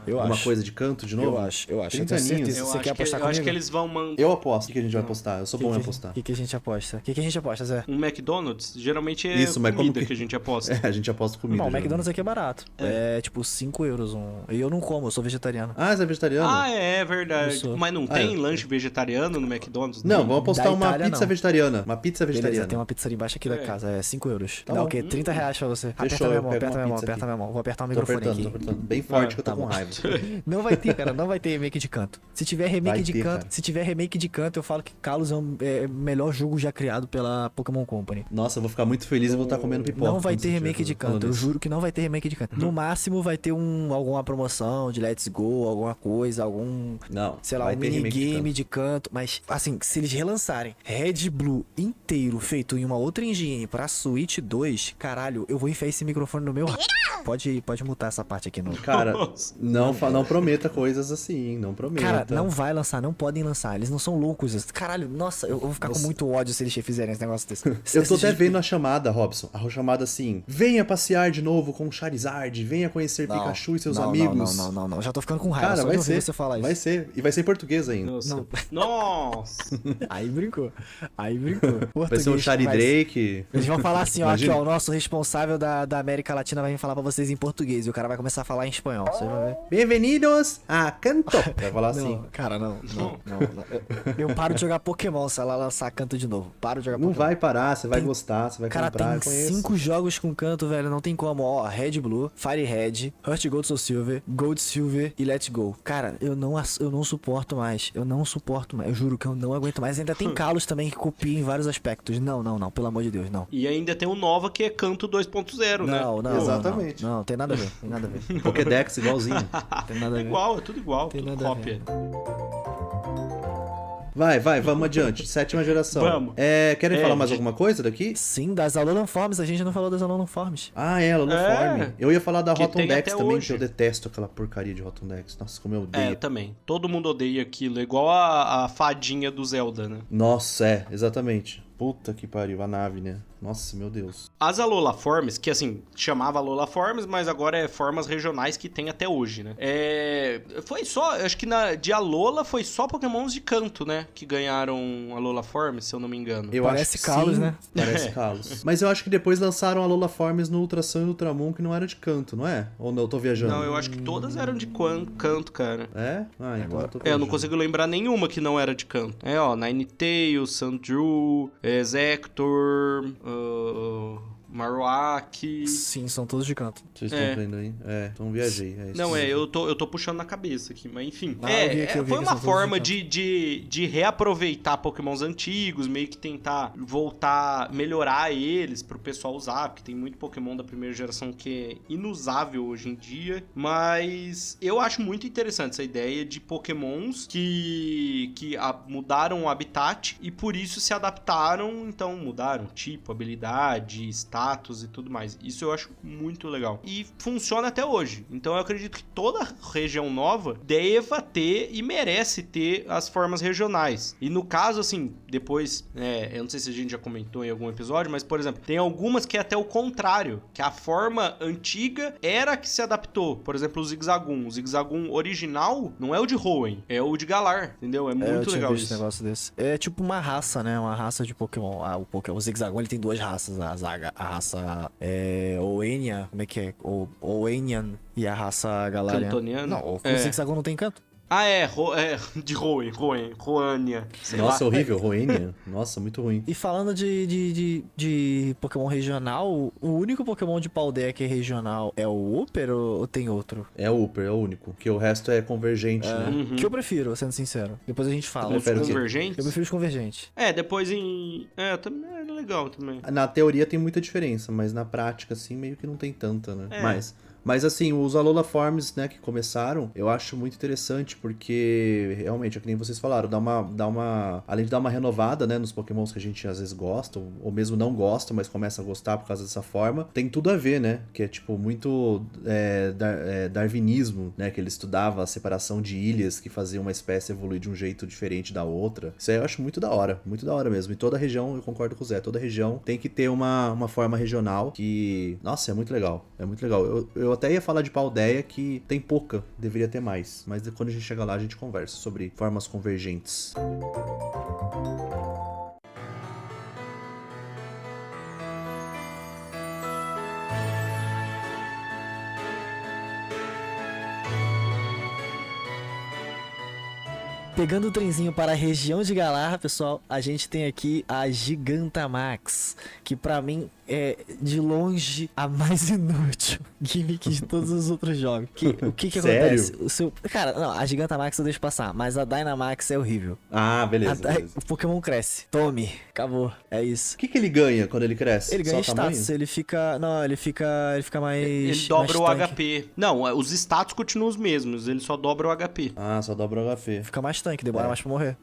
eu uma acho. coisa de Canto de novo? Eu acho. Eu 30 tenho aninhos. certeza. Você quer apostar eu acho comigo? que eles vão mandar Eu aposto. O que a gente vai apostar? Eu sou bom em apostar. O que a gente aposta? O que a gente aposta, Zé? um McDonald's. Geralmente é Isso, mas comida como que a gente aposta. É, a gente aposta comida. Não, o geralmente. McDonald's aqui é barato. É tipo 5 euros E eu não como, eu sou vegetariano. Ah, você é vegetariano? Ah, é verdade. Eu sou. Mas não Ah, tem é. lanche vegetariano no McDonald's? Não, vamos apostar Da uma Itália, pizza não. vegetariana. Uma pizza Beleza, vegetariana. tem uma pizzaria embaixo aqui da É. casa, é 5 euros. Tá Dá bom. o quê? 30 reais pra você. Fechou, Aperta minha eu mão, pego aperta uma minha mão, pizza aperta aqui. minha mão. Vou apertar o Tô microfone apertando, aqui. tô apertando. Bem forte que eu tô tá com bom. raiva. Não vai ter, cara, não vai ter remake de Canto. Se tiver remake Vai de ter, Canto, cara. se tiver remake de Canto, eu falo que Kalos é o melhor jogo já criado pela Pokémon Company. Nossa, eu vou ficar muito feliz e vou estar comendo pipoca. Não vai quando ter você remake estiver de Canto, falando eu isso. juro que não vai ter remake de Canto. No máximo vai ter alguma promoção de Let's Go, alguma coisa, algum, Não, sei lá, vai um ter remake de minigame Canto. de Canto. Mas, assim, se eles relançarem Red Blue inteiro feito em uma outra engine pra Switch 2, luz. Caralho, eu vou enfiar esse microfone no meu... Pode mutar essa parte aqui no... Cara, Nossa. não prometa coisas assim, não prometa. Cara, não vai lançar, não podem lançar. Eles não são loucos. Caralho, nossa, eu vou ficar com muito ódio se eles fizerem esse negócio desse. Eu tô até vendo a chamada, Robson. A chamada assim: venha passear de novo com Charizard, venha conhecer Pikachu e seus amigos. Não. Já tô ficando com raiva. Cara, só vai de ouvir ser. você falar isso. Vai ser. E vai ser em português ainda. Nossa. Nossa. Aí brincou. Vai Português, ser um Charidrake. Eles vão falar assim, ó, aqui, Imagina. ó, o nosso responsável da América Latina vai vir falar pra vocês em português. E o cara vai começar a falar em espanhol. Você vai ver. Bem-vindos a Canto. Vai falar assim. Não, cara, não. Eu paro de jogar Pokémon se ela lançar canto de novo. Paro de jogar Não Pokémon. vai parar, você vai gostar, você vai Cara, comprar. tem eu conheço. 5 jogos com canto, velho. Não tem como. Ó, Red Blue, Fire Red, Heart Gold Soul Silver, Gold Silver e Let's Go. Cara, eu não suporto mais. Eu juro que eu não aguento mais. Ainda tem Kalos também que copia em vários aspectos. Não. Pelo amor de Deus, não. E ainda tem o Nova, que é Canto 2.0, né? Não. Exatamente. Não, tem nada a ver. Tem nada a ver. Pokédex igualzinho. Tem nada a É ver. igual, é tudo igual, Tem tudo nada a cópia. Vai, vamos adiante. 7ª geração. Vamos. Querem falar mais alguma coisa daqui? Sim, das Alolan Forms. A gente não falou das Alolan Forms. Ah, Loloform. Eu ia falar da que Rotom tem Dex até também, hoje. que eu detesto aquela porcaria de Rotom Dex. Nossa, como eu É, odeio. eu também. Todo mundo odeia aquilo. É igual a fadinha do Zelda, né? Nossa, exatamente. Puta que pariu, a nave, né? Nossa, meu Deus. As Alola Forms, que assim, chamava Alola Forms, mas agora é formas regionais que tem até hoje, né? Foi só, acho que de Alola foi só Pokémons de canto, né? Que ganharam Alola Forms, se eu não me engano. Eu Parece acho que Kalos, sim, né? Parece Kalos. Mas eu acho que depois lançaram a Alola Forms no Ultra Sun e Ultra Moon, que não era de canto, não é? Ou não, eu tô viajando? Não, eu acho que todas eram de canto, cara. É? Ah, então eu tô Eu não viajando. consigo lembrar nenhuma que não era de canto. Ninetales, Sandrew, Zektor, Marowak. Sim, são todos de canto. Vocês estão vendo aí? Então viajei. É isso Não, mesmo. eu tô puxando na cabeça aqui, mas enfim. Eu vi Foi que uma são todos forma de de reaproveitar Pokémons antigos, meio que tentar voltar, melhorar eles pro pessoal usar, porque tem muito Pokémon da primeira geração que é inusável hoje em dia, mas eu acho muito interessante essa ideia de Pokémons que mudaram o habitat e por isso se adaptaram, então mudaram tipo, habilidade, status e tudo mais. Isso eu acho muito legal. E funciona até hoje. Então eu acredito que toda região nova deva ter e merece ter as formas regionais. E no caso, assim, depois, eu não sei se a gente já comentou em algum episódio, mas, por exemplo, tem algumas que é até o contrário, que a forma antiga era a que se adaptou. Por exemplo, o Zigzagoon. O Zigzagoon original não é o de Hoenn, é o de Galar, entendeu? É muito eu legal visto isso. Um negócio desse. É tipo uma raça, né? Uma raça de Pokémon. O Zigzagoon, ele tem 2 raças. A raça Oenia, como é que é? Oenian e a raça Galarian. Cantoniana? Não, o Zigzagoon não tem canto. Ah, de Roania. Sei Nossa, lá. horrível, Roenia. Nossa, muito ruim. E falando de Pokémon regional, o único Pokémon de Paldea que é regional é o Upper ou tem outro? É o Upper, é o único. Que o resto é convergente, né? Uhum. Que eu prefiro, sendo sincero. Depois a gente fala. Você prefere o quê? Convergentes? Eu prefiro os convergentes. Depois também é legal também. Na teoria tem muita diferença, mas na prática, assim, meio que não tem tanta, né? É. Mas assim, os Alola Forms, né, que começaram, eu acho muito interessante, porque realmente, é que nem vocês falaram, além de dar uma renovada, né, nos Pokémons que a gente às vezes gosta, ou mesmo não gosta, mas começa a gostar por causa dessa forma, tem tudo a ver, né, que é tipo muito darwinismo, né, que ele estudava a separação de ilhas que fazia uma espécie evoluir de um jeito diferente da outra. Isso aí eu acho muito da hora mesmo. E toda região, eu concordo com o Zé, toda região tem que ter uma forma regional que, nossa, é muito legal. Eu até ia falar de Paldea, que tem pouca, deveria ter mais. Mas quando a gente chegar lá, a gente conversa sobre formas convergentes. Pegando o trenzinho para a região de Galar, pessoal, a gente tem aqui a Gigantamax, que pra mim é de longe a mais inútil gimmick de todos os outros jogos. O que Sério? acontece? Cara, não, a Gigantamax eu deixo passar, mas a Dynamax é horrível. Ah, beleza. O Pokémon cresce. Tome, acabou. É isso. O que ele ganha quando ele cresce? Ele ganha Só tamanho? status, ele fica mais. Ele dobra o mais tanque. HP. Não, os status continuam os mesmos, ele só dobra o HP. Ah, só dobra o HP. Fica mais tanque, demora mais pra morrer.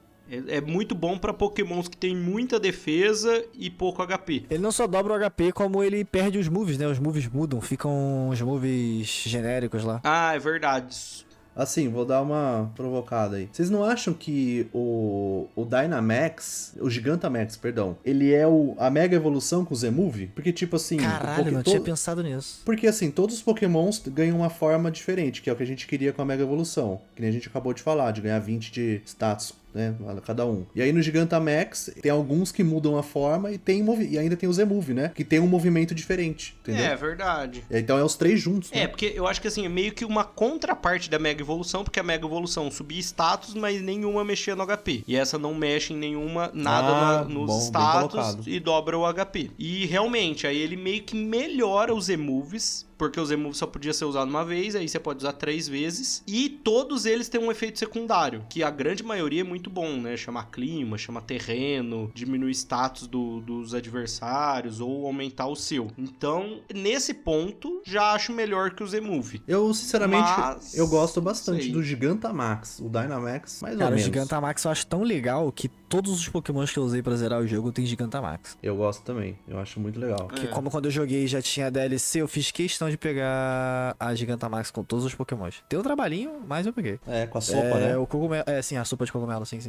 É muito bom pra pokémons que tem muita defesa e pouco HP. Ele não só dobra o HP, como ele perde os moves, né? Os moves mudam, ficam os moves genéricos lá. Ah, é verdade. Assim, vou dar uma provocada aí. Vocês não acham que o Dynamax, o Gigantamax, perdão, ele é a mega evolução com o Z-Move? Porque, tipo assim... Caralho, não tinha pensado nisso. Porque, assim, todos os pokémons ganham uma forma diferente, que é o que a gente queria com a mega evolução. Que nem a gente acabou de falar, de ganhar 20 de status, né, cada um. E aí no Gigantamax tem alguns que mudam a forma e ainda tem o Z-Move, né, que tem um movimento diferente, entendeu? É verdade. Então é os três juntos, né? Porque eu acho que assim, é meio que uma contraparte da Mega Evolução, porque a Mega Evolução subia status, mas nenhuma mexia no HP. E essa não mexe em nenhuma, nada nos status e dobra o HP. E realmente, aí ele meio que melhora os Z-Moves, porque o Z-Move só podia ser usado uma vez, aí você pode usar 3 vezes. E todos eles têm um efeito secundário, que a grande maioria é muito bom, né? Chama clima, chama terreno, diminui status dos adversários ou aumentar o seu. Então, nesse ponto, já acho melhor que o Z-Move. Eu, sinceramente, Mas... eu gosto bastante do Gigantamax. O Dynamax, mais ou menos. Cara, o Gigantamax eu acho tão legal que todos os pokémons que eu usei pra zerar o jogo tem Gigantamax. Eu gosto também, eu acho muito legal. Porque como quando eu joguei já tinha DLC, eu fiz questão de pegar a Gigantamax com todos os pokémons. Deu um trabalhinho, mas eu peguei. É, com a sopa, né? O cogumelo, sim, a sopa de cogumelo, sim.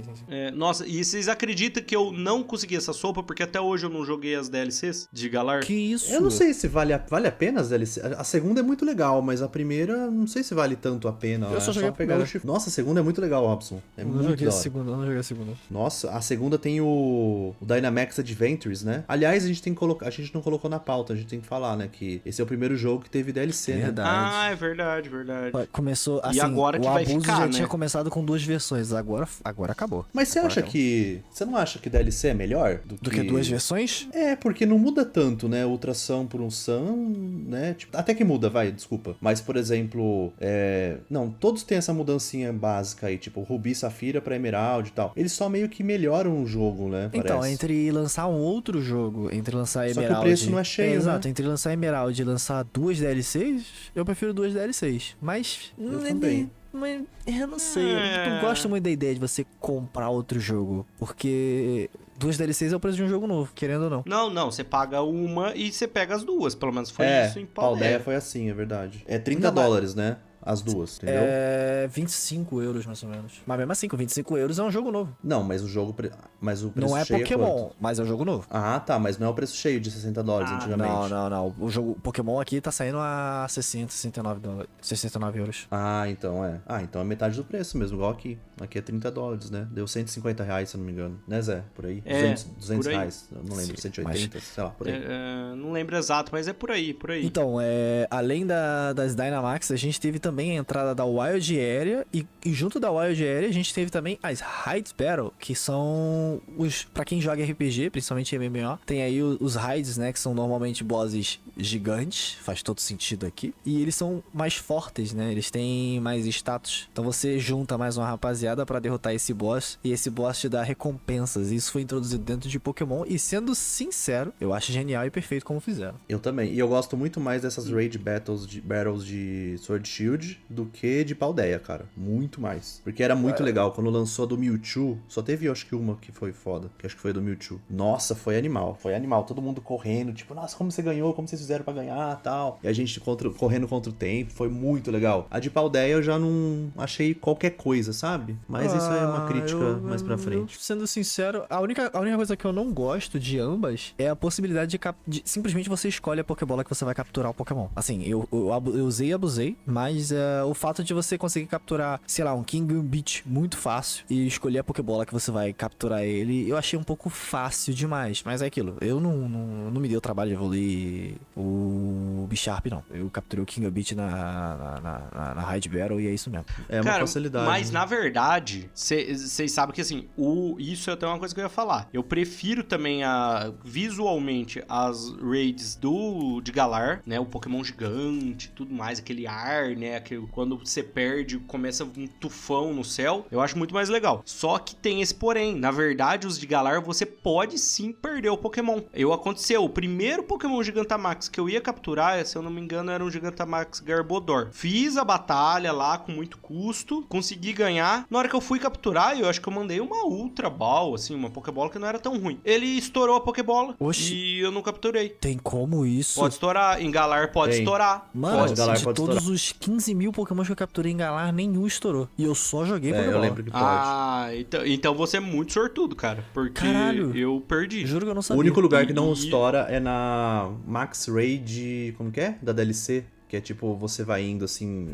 Nossa, e vocês acreditam que eu não consegui essa sopa porque até hoje eu não joguei as DLCs de Galar? Que isso? Eu não sei se vale a pena as DLC. A segunda é muito legal, mas a primeira não sei se vale tanto a pena. Eu só joguei pegar o chifre. Nossa, a segunda é muito legal, Robson. É muito legal. Eu não joguei a segunda. Nossa, a segunda tem o Dynamax Adventures, né? Aliás, a gente não colocou na pauta, a gente tem que falar, né? Que esse é o primeiro jogo que teve DLC, né? Verdade. Ah, é verdade. Começou assim, E agora que o vai abuso ficar, já né? tinha começado com 2 versões, agora acabou. Mas você Agora acha acabou. que... Você não acha que DLC é melhor Do que 2 versões? É, porque não muda tanto, né? Ultração por um Sun, né? Tipo, até que muda, desculpa. Mas, por exemplo, não, todos têm essa mudancinha básica aí, tipo, Rubi, Safira pra Emerald e tal. Eles só meio que melhoram o jogo, né? Então, parece. entre lançar um outro jogo, entre lançar Só Emerald... que o preço não é cheio, né? Exato, entre lançar Emerald e lançar 2 DLCs, eu prefiro 2 DLCs. Mas... Eu também. Mas eu não sei, eu não gosto muito da ideia de você comprar outro jogo, porque 2 DLCs é o preço de um jogo novo, querendo ou não. Não, você paga uma e você pega as duas, pelo menos foi isso em Paldeia Paldeia. foi assim, é verdade. É $30, né? As duas, entendeu? É 25 euros mais ou menos. Mas mesmo assim, com 25 euros é um jogo novo. Não, mas o preço Não é cheio Pokémon, quanto? mas é um jogo novo. Ah, tá, mas não é o preço cheio de $60 antigamente. Não. O jogo Pokémon aqui tá saindo a 69 euros. Ah, então é. Então é metade do preço mesmo, igual aqui. Aqui é $30, né? Deu R$150, se eu não me engano. Né, Zé? Por aí? 200 por aí. reais. Eu não lembro, 180, sei lá, por aí. Não lembro exato, mas é por aí. Então, além das Dynamax, a gente teve também a entrada da Wild Area e junto da Wild Area a gente teve também as Raids Battle, que são pra quem joga RPG, principalmente MMO, tem aí os Raids, né, que são normalmente bosses gigantes, faz todo sentido aqui, e eles são mais fortes, né, eles têm mais status, então você junta mais uma rapaziada pra derrotar esse boss, e esse boss te dá recompensas, e isso foi introduzido dentro de Pokémon, e sendo sincero, eu acho genial e perfeito como fizeram. Eu também, e eu gosto muito mais dessas Raid Battles de Sword Shield do que de Paldeia, cara. Muito mais. Porque era muito legal. Quando lançou a do Mewtwo, só teve, acho que uma que foi foda. Que acho que foi a do Mewtwo. Nossa, foi animal. Foi animal. Todo mundo correndo, tipo, nossa, como você ganhou? Como vocês fizeram pra ganhar, tal. E a gente correndo contra o tempo. Foi muito legal. A de Paldeia eu já não achei qualquer coisa, sabe? Mas isso é uma crítica mais pra frente. Sendo sincero, a única coisa que eu não gosto de ambas é a possibilidade de simplesmente você escolhe a Pokébola que você vai capturar o Pokémon. Assim, eu usei e abusei, mas o fato de você conseguir capturar, sei lá, um Kingambit muito fácil e escolher a Pokébola que você vai capturar ele, eu achei um pouco fácil demais. Mas é aquilo, eu não me dei o trabalho de evoluir o Bisharp, não. Eu capturei o Kingambit na Raid Battle e é isso mesmo. É uma facilidade. Mas na verdade, vocês sabem que assim, isso é até uma coisa que eu ia falar. Eu prefiro também visualmente as raids de Galar, né? O Pokémon gigante e tudo mais, aquele ar, né? Quando você perde, começa um tufão no céu. Eu acho muito mais legal. Só que tem esse porém. Na verdade, os de Galar, você pode sim perder o Pokémon. Aconteceu. O primeiro Pokémon Gigantamax que eu ia capturar, se eu não me engano, era um Gigantamax Garbodor. Fiz a batalha lá com muito custo, consegui ganhar. Na hora que eu fui capturar, eu acho que eu mandei uma Ultra Ball, assim, uma Pokébola que não era tão ruim. Ele estourou a Pokébola e eu não capturei. Tem como isso? Pode estourar. Em Galar pode estourar. Mano, Galar de pode todos estourar. os 15 mil Pokémon que eu capturei em Galar, nenhum estourou. E eu só joguei Pokébola. Eu lembro que pode. Ah, então você é muito sortudo, cara. Porque Caralho. eu perdi. Juro que eu não O sabia. único lugar que não estoura é na Max Raid, como que é? Da DLC, que é tipo, você vai indo assim,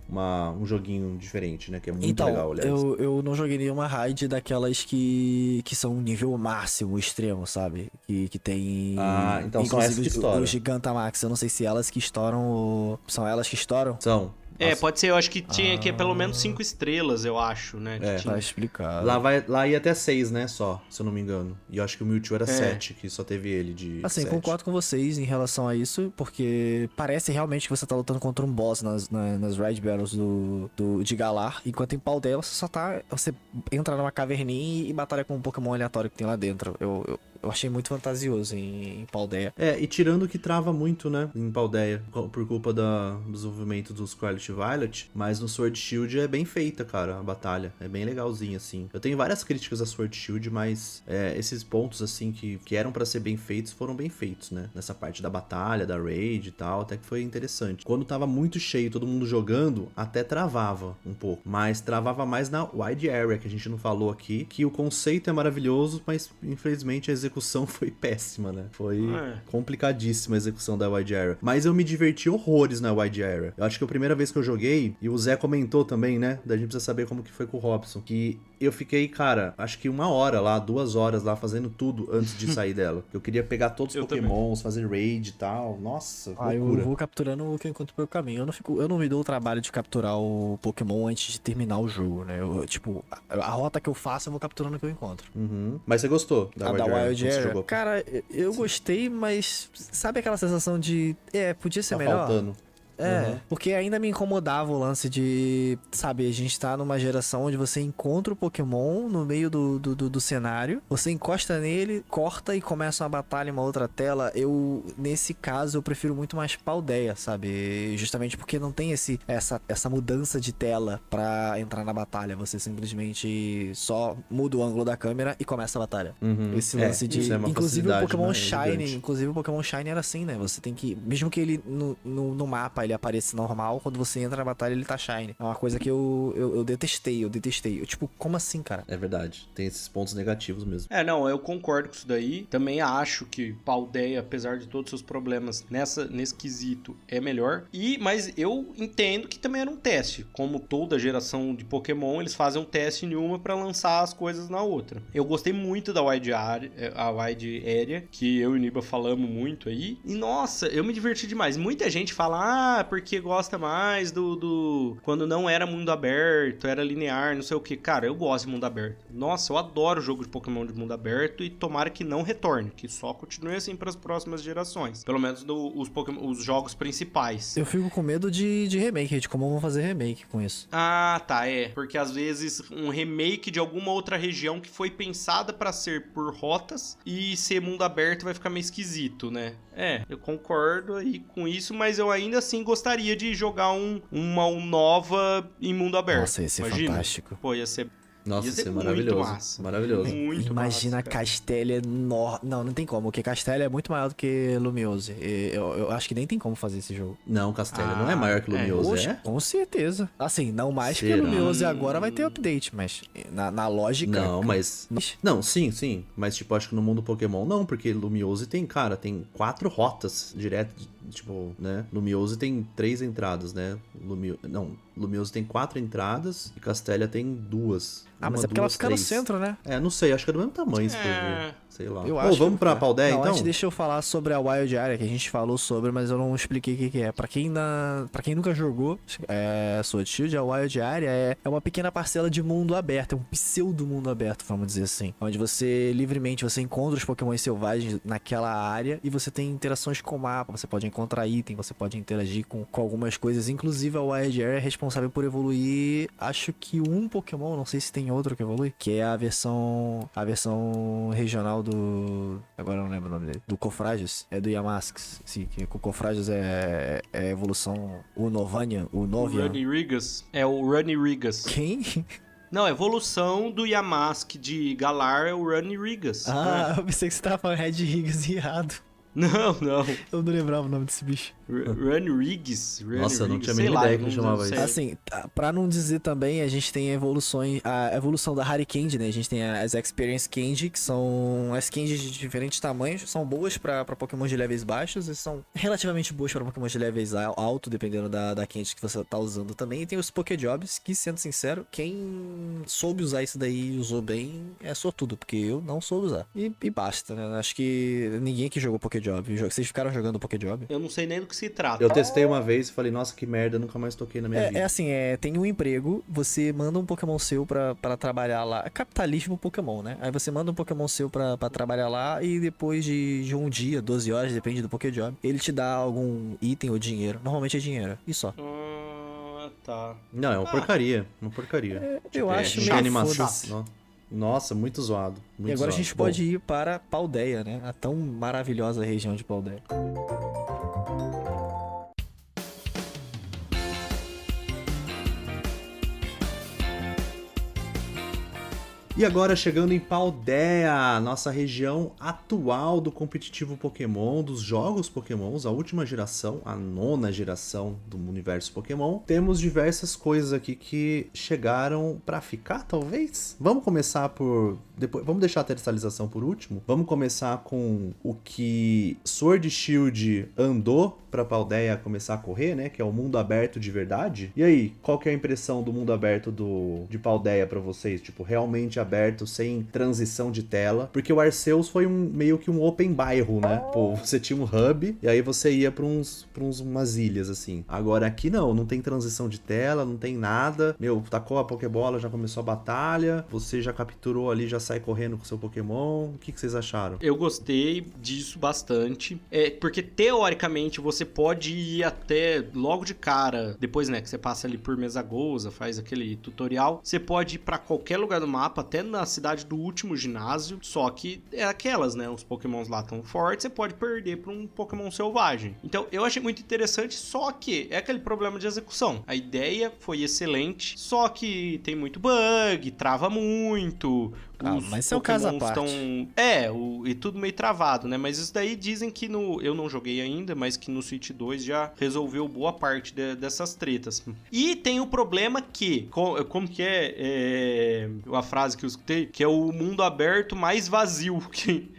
um joguinho diferente, né? Que é muito Então, legal, aliás. eu não joguei nenhuma raid daquelas que são nível máximo, extremo, sabe? Que tem... Ah, então são essas que estouram. O Gigantamax, eu não sei se elas que estouram ou... São elas que estouram? São. Nossa. Pode ser, eu acho que tinha que pelo menos 5 estrelas, eu acho, né? que tinha. Tá explicado. Lá ia até 6, né, só, se eu não me engano. E eu acho que o Mewtwo era 7, que só teve ele de Assim, 7. concordo com vocês em relação a isso, porque parece realmente que você tá lutando contra um boss nas Raid Battles de Galar, enquanto em Paldea você entra numa caverninha e batalha com um Pokémon aleatório que tem lá dentro. Eu achei muito fantasioso em Paldea. E tirando que trava muito, né, em Paldea, por culpa do desenvolvimento do Scarlet e Violet, mas no Sword Shield é bem feita, cara, a batalha. É bem legalzinha, assim. Eu tenho várias críticas a Sword Shield, mas esses pontos, assim, que eram pra ser bem feitos, foram bem feitos, né? Nessa parte da batalha, da raid e tal, até que foi interessante. Quando tava muito cheio, todo mundo jogando, até travava um pouco, mas travava mais na Wide Area, que a gente não falou aqui, que o conceito é maravilhoso, mas infelizmente a execução foi péssima, né? Foi complicadíssima a execução da Wide Area. Mas eu me diverti horrores na Wide Area. Eu acho que a primeira vez que eu joguei, e o Zé comentou também, né? Da gente precisa saber como que foi com o Robson, que eu fiquei, cara, acho que 1 hora lá, 2 horas lá, fazendo tudo antes de sair dela. Eu queria pegar todos os Pokémons, fazer raid e tal. Nossa, loucura. Eu vou capturando o que eu encontro pelo caminho. Eu não me dou o trabalho de capturar o Pokémon antes de terminar o jogo, né? A rota que eu faço, eu vou capturando o que eu encontro. Uhum. Mas você gostou da Wild Area? Cara, eu gostei, mas sabe aquela sensação de... podia ser melhor? Faltando. Porque ainda me incomodava o lance de, sabe, a gente tá numa geração onde você encontra o Pokémon no meio do cenário, você encosta nele, corta e começa uma batalha em uma outra tela. Nesse caso, eu prefiro muito mais Paldea, sabe? Justamente porque não tem essa mudança de tela pra entrar na batalha. Você simplesmente só muda o ângulo da câmera e começa a batalha. Esse lance de... Inclusive o Pokémon Shiny, era assim, né? Você tem que... Mesmo que ele no mapa ele apareça normal, quando você entra na batalha ele tá shiny. É uma coisa que eu detestei. Tipo, como assim, cara? É verdade. Tem esses pontos negativos mesmo. Não, eu concordo com isso daí. Também acho que Paldea, apesar de todos os seus problemas nesse quesito, é melhor. Mas eu entendo que também era um teste. Como toda geração de Pokémon, eles fazem um teste em uma pra lançar as coisas na outra. Eu gostei muito da Wide Area, que eu e o Niba falamos muito aí. E nossa, eu me diverti demais. Muita gente fala, porque gosta mais do... Quando não era mundo aberto, era linear, não sei o que. Cara, eu gosto de mundo aberto. Nossa, eu adoro jogo de Pokémon de mundo aberto e tomara que não retorne, que só continue assim para as próximas gerações. Pelo menos os jogos principais. Eu fico com medo de remake, de como vão fazer remake com isso. Ah, tá, porque às vezes um remake de alguma outra região que foi pensada para ser por rotas e ser mundo aberto vai ficar meio esquisito, né? Eu concordo aí com isso, mas eu ainda assim gostaria de jogar uma nova em mundo aberto. Nossa, ia ser fantástico. Pô, ia ser... Nossa, ia ser maravilhoso. Muito massa. Maravilhoso. Muito Imagina massa, Castelia Não tem como, porque Castelia é muito maior do que Lumiose. Eu acho que nem tem como fazer esse jogo. Não, Castelia não é maior que Lumiose, Com certeza. Assim, não mais que Lumiose agora vai ter update, mas na lógica... Não, mas... Não, sim. Mas, tipo, acho que no mundo Pokémon não, porque Lumiose tem 4 rotas direto, tipo, né? Lumiose tem 3 entradas, né? Lumiose tem 4 entradas e Castelia tem 2. Mas é porque ela fica 3. No centro, né? Não sei, acho que é do mesmo tamanho, se for ver. Sei lá. Vamos pra Paldea, então? Antes, deixa eu falar sobre a Wild Area, que a gente falou sobre, mas eu não expliquei o que é. Pra quem nunca jogou Sword Shield, a Wild Area é uma pequena parcela de mundo aberto, é um pseudo mundo aberto, vamos dizer assim. Onde você, livremente, você encontra os Pokémon selvagens naquela área e você tem interações com o mapa, você pode encontrar item, você pode interagir com algumas coisas. Inclusive, a Wild Area é responsável por evoluir, acho que um Pokémon, não sei se tem outro que evolui, que é a versão regional do... Agora eu não lembro o nome dele. Do Cofragios, é do Yamask. Sim, que o Cofragios é a evolução, o Novania, o Novian. Runirigas. É o Runirigas. Quem? Não, a evolução do Yamask de Galar é o Runirigas. Ah, eu pensei que você tava falando Red Rigas errado. Não. Eu não lembrava o nome desse bicho. Runirigas. Nossa, eu não tinha a mínima ideia que ele chamava isso. Assim, pra não dizer também, a gente tem a evolução da Harry Candy, né? A gente tem as Experience Candy, que são as candies de diferentes tamanhos. São boas pra Pokémon de levels baixos e são relativamente boas pra Pokémon de levels alto, dependendo da candy que você tá usando também. E tem os Pokéjobs, que, sendo sincero, quem soube usar isso daí e usou bem é sortudo, porque eu não soube usar. E basta, né? Acho que ninguém que jogou Pokéjob. Vocês ficaram jogando Pokéjob? Eu não sei nem do que se trata. Eu testei uma vez e falei, nossa, que merda, nunca mais toquei na minha vida. É assim, tem um emprego, você manda um Pokémon seu pra trabalhar lá. É capitalismo Pokémon, né? Aí você manda um Pokémon seu pra trabalhar lá e depois de um dia, 12 horas, depende do Pokéjob, ele te dá algum item ou dinheiro. Normalmente é dinheiro, e só. Tá. Não, é uma porcaria. Uma porcaria. Eu acho de meio animação. foda-se. Nossa, muito zoado. Muito E agora zoado. a gente pode ir para Paldea, né? A tão maravilhosa região de Paldea. E agora chegando em Paldea, nossa região atual do competitivo Pokémon, dos jogos Pokémons, a última geração, a 9ª geração do universo Pokémon. Temos diversas coisas aqui que chegaram pra ficar, talvez? Vamos começar por... vamos deixar a terceirização por último. Vamos começar com o que Sword Shield andou pra Paldea começar a correr, né? Que é o mundo aberto de verdade. E aí, qual que é a impressão do mundo aberto de Paldea pra vocês? Tipo, realmente aberto, sem transição de tela. Porque o Arceus foi meio que um open bairro, né? Pô, você tinha um hub e aí você ia pra umas ilhas, assim. Agora aqui não tem transição de tela, não tem nada. Meu, tacou a Pokébola, já começou a batalha. Você já capturou ali, já sai correndo com o seu Pokémon. O que vocês acharam? Eu gostei disso bastante. Porque teoricamente você pode ir até logo de cara, depois, né, que você passa ali por Mesagoza, faz aquele tutorial, você pode ir pra qualquer lugar do mapa, até na cidade do último ginásio, só que é aquelas, né, os Pokémons lá tão fortes, você pode perder pra um Pokémon selvagem. Então, eu achei muito interessante, só que é aquele problema de execução. A ideia foi excelente, só que tem muito bug, trava muito... mas isso é o caso à parte. E tudo meio travado, né? Mas isso daí dizem que eu não joguei ainda, mas que no Switch 2 já resolveu boa parte dessas tretas. E tem o problema que, como que é uma frase que eu escutei, que é o mundo aberto mais vazio que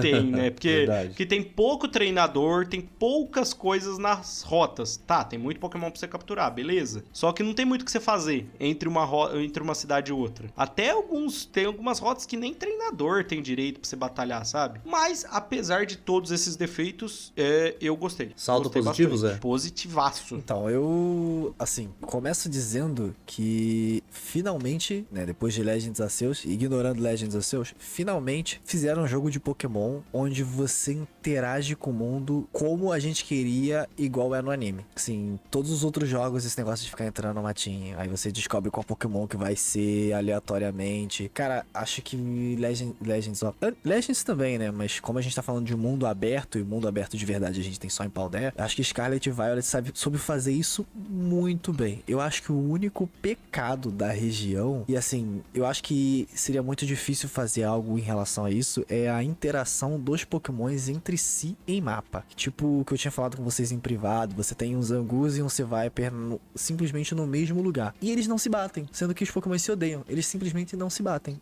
tem, né? Porque tem pouco treinador, tem poucas coisas nas rotas. Tá, tem muito Pokémon pra você capturar, beleza? Só que não tem muito o que você fazer entre uma cidade e outra. Tem algumas rotas que nem treinador tem direito pra você batalhar, sabe? Mas, apesar de todos esses defeitos, eu gostei. Saldo positivo, Zé? Positivaço. Então, eu, assim, começo dizendo que finalmente, né, depois de Legends Arceus, ignorando Legends Arceus, finalmente fizeram um jogo de Pokémon onde você interage com o mundo como a gente queria, igual é no anime. Assim, todos os outros jogos, esse negócio de ficar entrando no matinho, aí você descobre qual Pokémon que vai ser aleatoriamente. Cara, acho que Legends também, né? Mas como a gente tá falando de mundo aberto, e mundo aberto de verdade a gente tem só em Paldea, acho que Scarlet Violet soube fazer isso muito bem. Eu acho que o único pecado da região, e assim, eu acho que seria muito difícil fazer algo em relação a isso, é a interação dos Pokémons entre si em mapa. Tipo o que eu tinha falado com vocês em privado, você tem um Zangoose e um Seviper simplesmente no mesmo lugar. E eles não se batem, sendo que os Pokémons se odeiam. Eles simplesmente não se batem.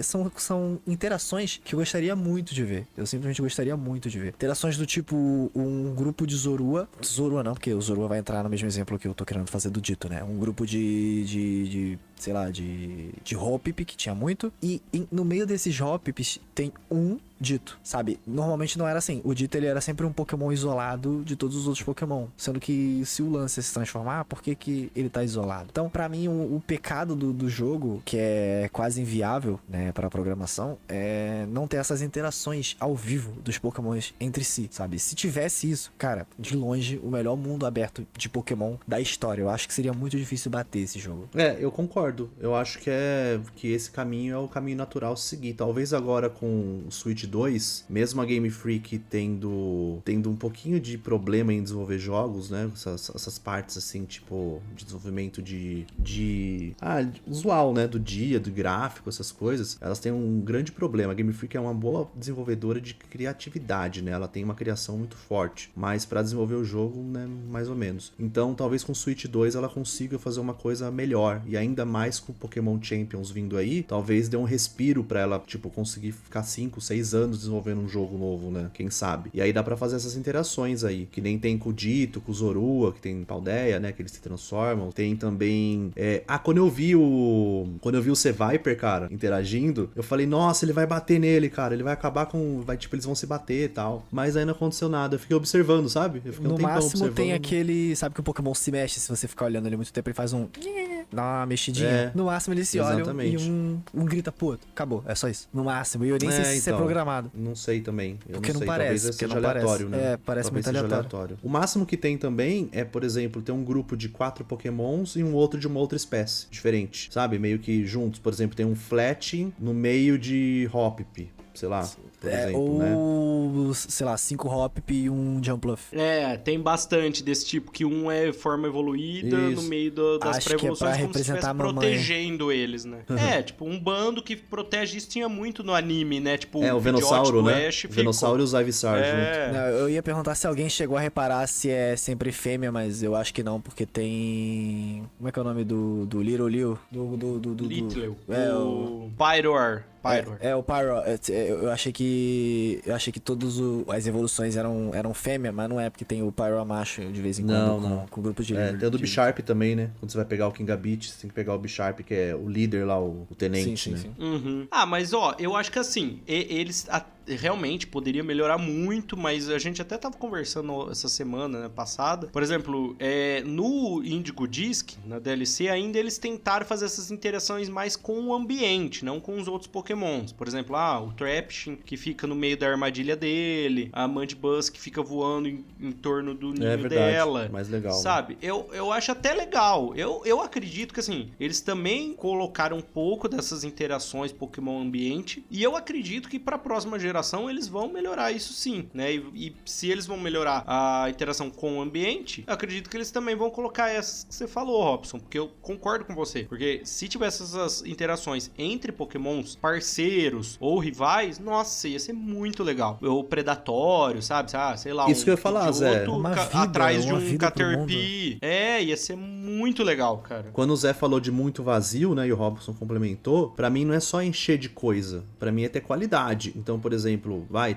São interações que eu gostaria muito de ver. Eu simplesmente gostaria muito de ver. Interações do tipo um grupo de Zorua. Zorua não, porque o Zorua vai entrar no mesmo exemplo que eu tô querendo fazer do Dito, né? Um grupo de sei lá, de Hoppip, que tinha muito. E no meio desses Hoppips tem um Dito, sabe? Normalmente não era assim. O Dito, ele era sempre um Pokémon isolado de todos os outros Pokémon. Sendo que se o lance é se transformar, por que que ele tá isolado? Então, pra mim, o pecado do jogo, que é quase inviável, né, pra programação, é não ter essas interações ao vivo dos Pokémons entre si, sabe? Se tivesse isso, cara, de longe, o melhor mundo aberto de Pokémon da história. Eu acho que seria muito difícil bater esse jogo. Eu concordo. Eu acho que esse caminho é o caminho natural a seguir. Talvez agora com o Switch 2, mesmo a Game Freak tendo um pouquinho de problema em desenvolver jogos, né? Essas partes assim, tipo, de desenvolvimento usual, né? Do dia, do gráfico, essas coisas. Elas têm um grande problema. A Game Freak é uma boa desenvolvedora de criatividade, né? Ela tem uma criação muito forte. Mas pra desenvolver o jogo, né? Mais ou menos. Então, talvez com o Switch 2 ela consiga fazer uma coisa melhor. E ainda mais com o Pokémon Champions vindo aí, talvez dê um respiro pra ela, tipo, conseguir ficar 5, 6 anos desenvolvendo um jogo novo, né? Quem sabe? E aí dá pra fazer essas interações aí, que nem tem com o Dito, com o Zorua, que tem Paldea, né? Que eles se transformam. Tem também... quando eu vi o C-Viper, cara, interagindo, eu falei, nossa, ele vai bater nele, cara. Ele vai acabar com... eles vão se bater e tal. Mas aí não aconteceu nada. Eu fiquei observando, sabe? Eu fiquei no um tempão máximo observando. tem aquele... Sabe que o Pokémon se mexe, se você ficar olhando ele muito tempo, ele faz um... dá uma mexidinha. No máximo eles se exatamente. olham e um grita pro outro. Acabou, é só isso. No máximo. E eu nem sei se isso é programado. Não sei também. Porque não sei. parece. Talvez seja aleatório, né? Parece Talvez muito seja aleatório. O máximo que tem também é, por exemplo, ter um grupo de 4 Pokémons e um outro de uma outra espécie diferente, sabe? Meio que juntos. Por exemplo, tem um Fletchling no meio de Hoppip, sei lá, por exemplo, né? Ou, sei lá, 5 Hoppip e um Jumpluff. Tem bastante desse tipo, que um é forma evoluída Isso. no meio das Acho que é pré-evoluções, pra como se estivesse representar a mamãe. protegendo eles, né? Tipo, um bando que protege, isso tinha muito no anime, né? Tipo, O Venossauro, né? Ash O Venossauro e os Ivysaur junto. Não, eu ia perguntar se alguém chegou a reparar se é sempre fêmea, mas eu acho que não, porque tem... Como é que é o nome do Little Liu? Little. O Pyroar. O Pyro. Eu achei que todas as evoluções eram fêmea, mas não é, porque tem o Pyro macho de vez em quando com grupos de... Tem o do Bisharp também, né? Quando você vai pegar o Kingambit, você tem que pegar o Bisharp, que é o líder lá, o tenente, né? Sim. Uhum. Mas eu acho que assim, eles realmente poderiam melhorar muito, mas a gente até tava conversando essa semana, né, passada. Por exemplo, no Indigo Disc, na DLC, ainda eles tentaram fazer essas interações mais com o ambiente, não com os outros Pokémons. Por exemplo, o Traption, que fica no meio da armadilha dele, a Mandibuzz, que fica voando em torno do ninho dela. Mais legal. Sabe? Né? Eu acho até legal. Eu acredito que, assim, eles também colocaram um pouco dessas interações Pokémon ambiente, e eu acredito que pra próxima geração eles vão melhorar isso sim, né? E se eles vão melhorar a interação com o ambiente, eu acredito que eles também vão colocar essas que você falou, Robson, porque eu concordo com você. Porque se tivesse essas interações entre Pokémons parceiros ou rivais, nossa, ia ser muito legal. O Predatório, sabe? Sei lá, isso que eu ia falar, Zé. Atrás de um Caterpie. Ia ser muito legal, cara. Quando o Zé falou de muito vazio, né, e o Robson complementou, pra mim não é só encher de coisa, pra mim é ter qualidade. Então, por exemplo,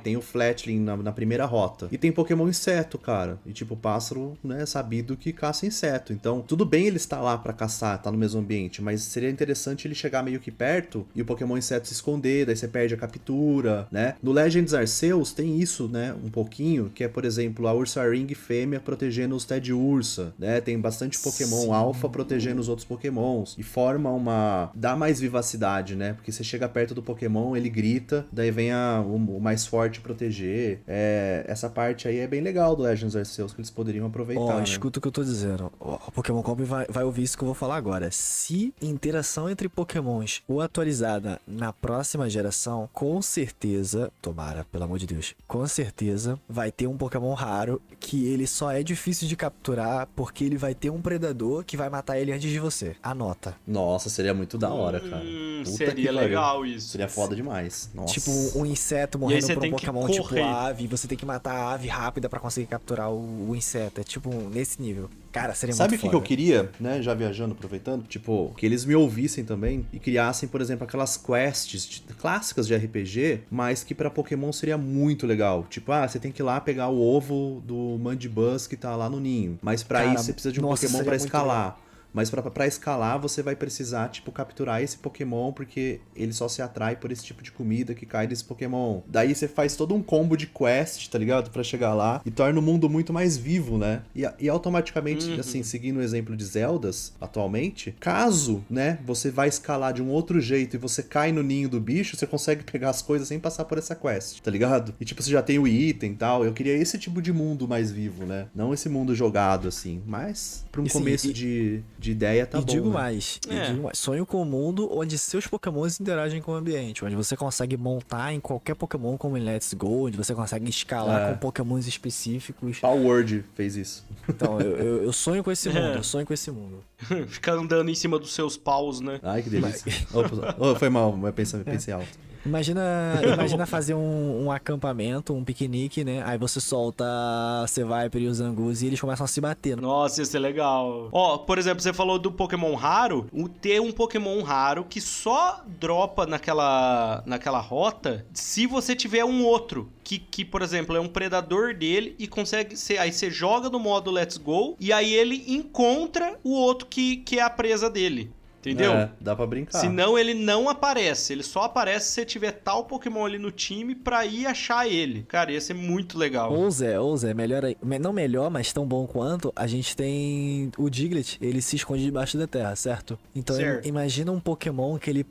tem o Fletchling na primeira rota. E tem Pokémon inseto, cara. E tipo, o pássaro, né, é sabido que caça inseto. Então, tudo bem ele estar lá pra caçar, tá no mesmo ambiente, mas seria interessante ele chegar meio que perto e o Pokémon inseto se esconder, daí você perde a captura, né? No Legends Arceus tem isso, né, um pouquinho, que é, por exemplo, a Ursaring fêmea protegendo os Ted Ursa, né? Tem bastante Pokémon alfa protegendo os outros Pokémons. E forma dá mais vivacidade, né? Porque você chega perto do Pokémon, ele grita, daí vem o mais forte proteger. Essa parte aí é bem legal do Legends Arceus, que eles poderiam aproveitar, né? Escuta o que eu tô dizendo. O Pokémon Company vai ouvir isso que eu vou falar agora. Se interação entre Pokémons for atualizada na próxima geração, com certeza, tomara, pelo amor de Deus, com certeza vai ter um Pokémon raro que ele só é difícil de capturar porque ele vai ter um predador que vai matar ele antes de você. Anota. Nossa, seria muito da hora, cara. Seria legal isso. Seria foda demais. Nossa. Tipo, um inseto morrendo por um Pokémon tipo ave, você tem que matar a ave rápida pra conseguir capturar o inseto. É tipo nesse nível. Cara, seria muito foda. Sabe o que eu queria, né, já viajando, aproveitando? Tipo, que eles me ouvissem também e criassem, por exemplo, aquelas quests clássicas de RPG, mas que pra Pokémon seria muito legal. Tipo, você tem que ir lá pegar o ovo do Mandibuzz que tá lá no ninho. Mas pra isso você precisa de um Pokémon pra escalar. Mas pra escalar, você vai precisar, tipo, capturar esse Pokémon, porque ele só se atrai por esse tipo de comida que cai desse Pokémon. Daí você faz todo um combo de quest, tá ligado? Pra chegar lá e torna o mundo muito mais vivo, né? E automaticamente, assim, seguindo o exemplo de Zeldas, atualmente, caso, né, você vai escalar de um outro jeito e você cai no ninho do bicho, você consegue pegar as coisas sem passar por essa quest, tá ligado? E tipo, você já tem o item e tal. Eu queria esse tipo de mundo mais vivo, né? Não esse mundo jogado, assim. Mas, pra um começo de ideia, tá bom. Digo né? mais, digo mais. Sonho com um mundo onde seus Pokémons interagem com o ambiente, onde você consegue montar em qualquer Pokémon como em Let's Go, onde você consegue escalar com Pokémons específicos. Power Word fez isso. Então, eu sonho com esse mundo, eu sonho com esse mundo. Ficar andando em cima dos seus paus, né? Ai, que delícia. Opa, foi mal, mas pensei alto. Imagina fazer um acampamento, um piquenique, né? Aí você solta Seviper e os Zangoose e eles começam a se bater. Nossa, ia ser legal. Ó, por exemplo, você falou do Pokémon raro. Ter um Pokémon raro que só dropa naquela rota se você tiver um outro. Que, por exemplo, é um predador dele e consegue ser... Aí você joga no modo Let's Go e aí ele encontra o outro que é a presa dele. Entendeu? É, dá pra brincar. Senão ele não aparece. Ele só aparece se você tiver tal Pokémon ali no time pra ir achar ele. Cara, ia ser muito legal. Ou Zé, melhor, não melhor, mas tão bom quanto, a gente tem o Diglett, ele se esconde debaixo da terra, certo? Então certo. Imagina um Pokémon que ele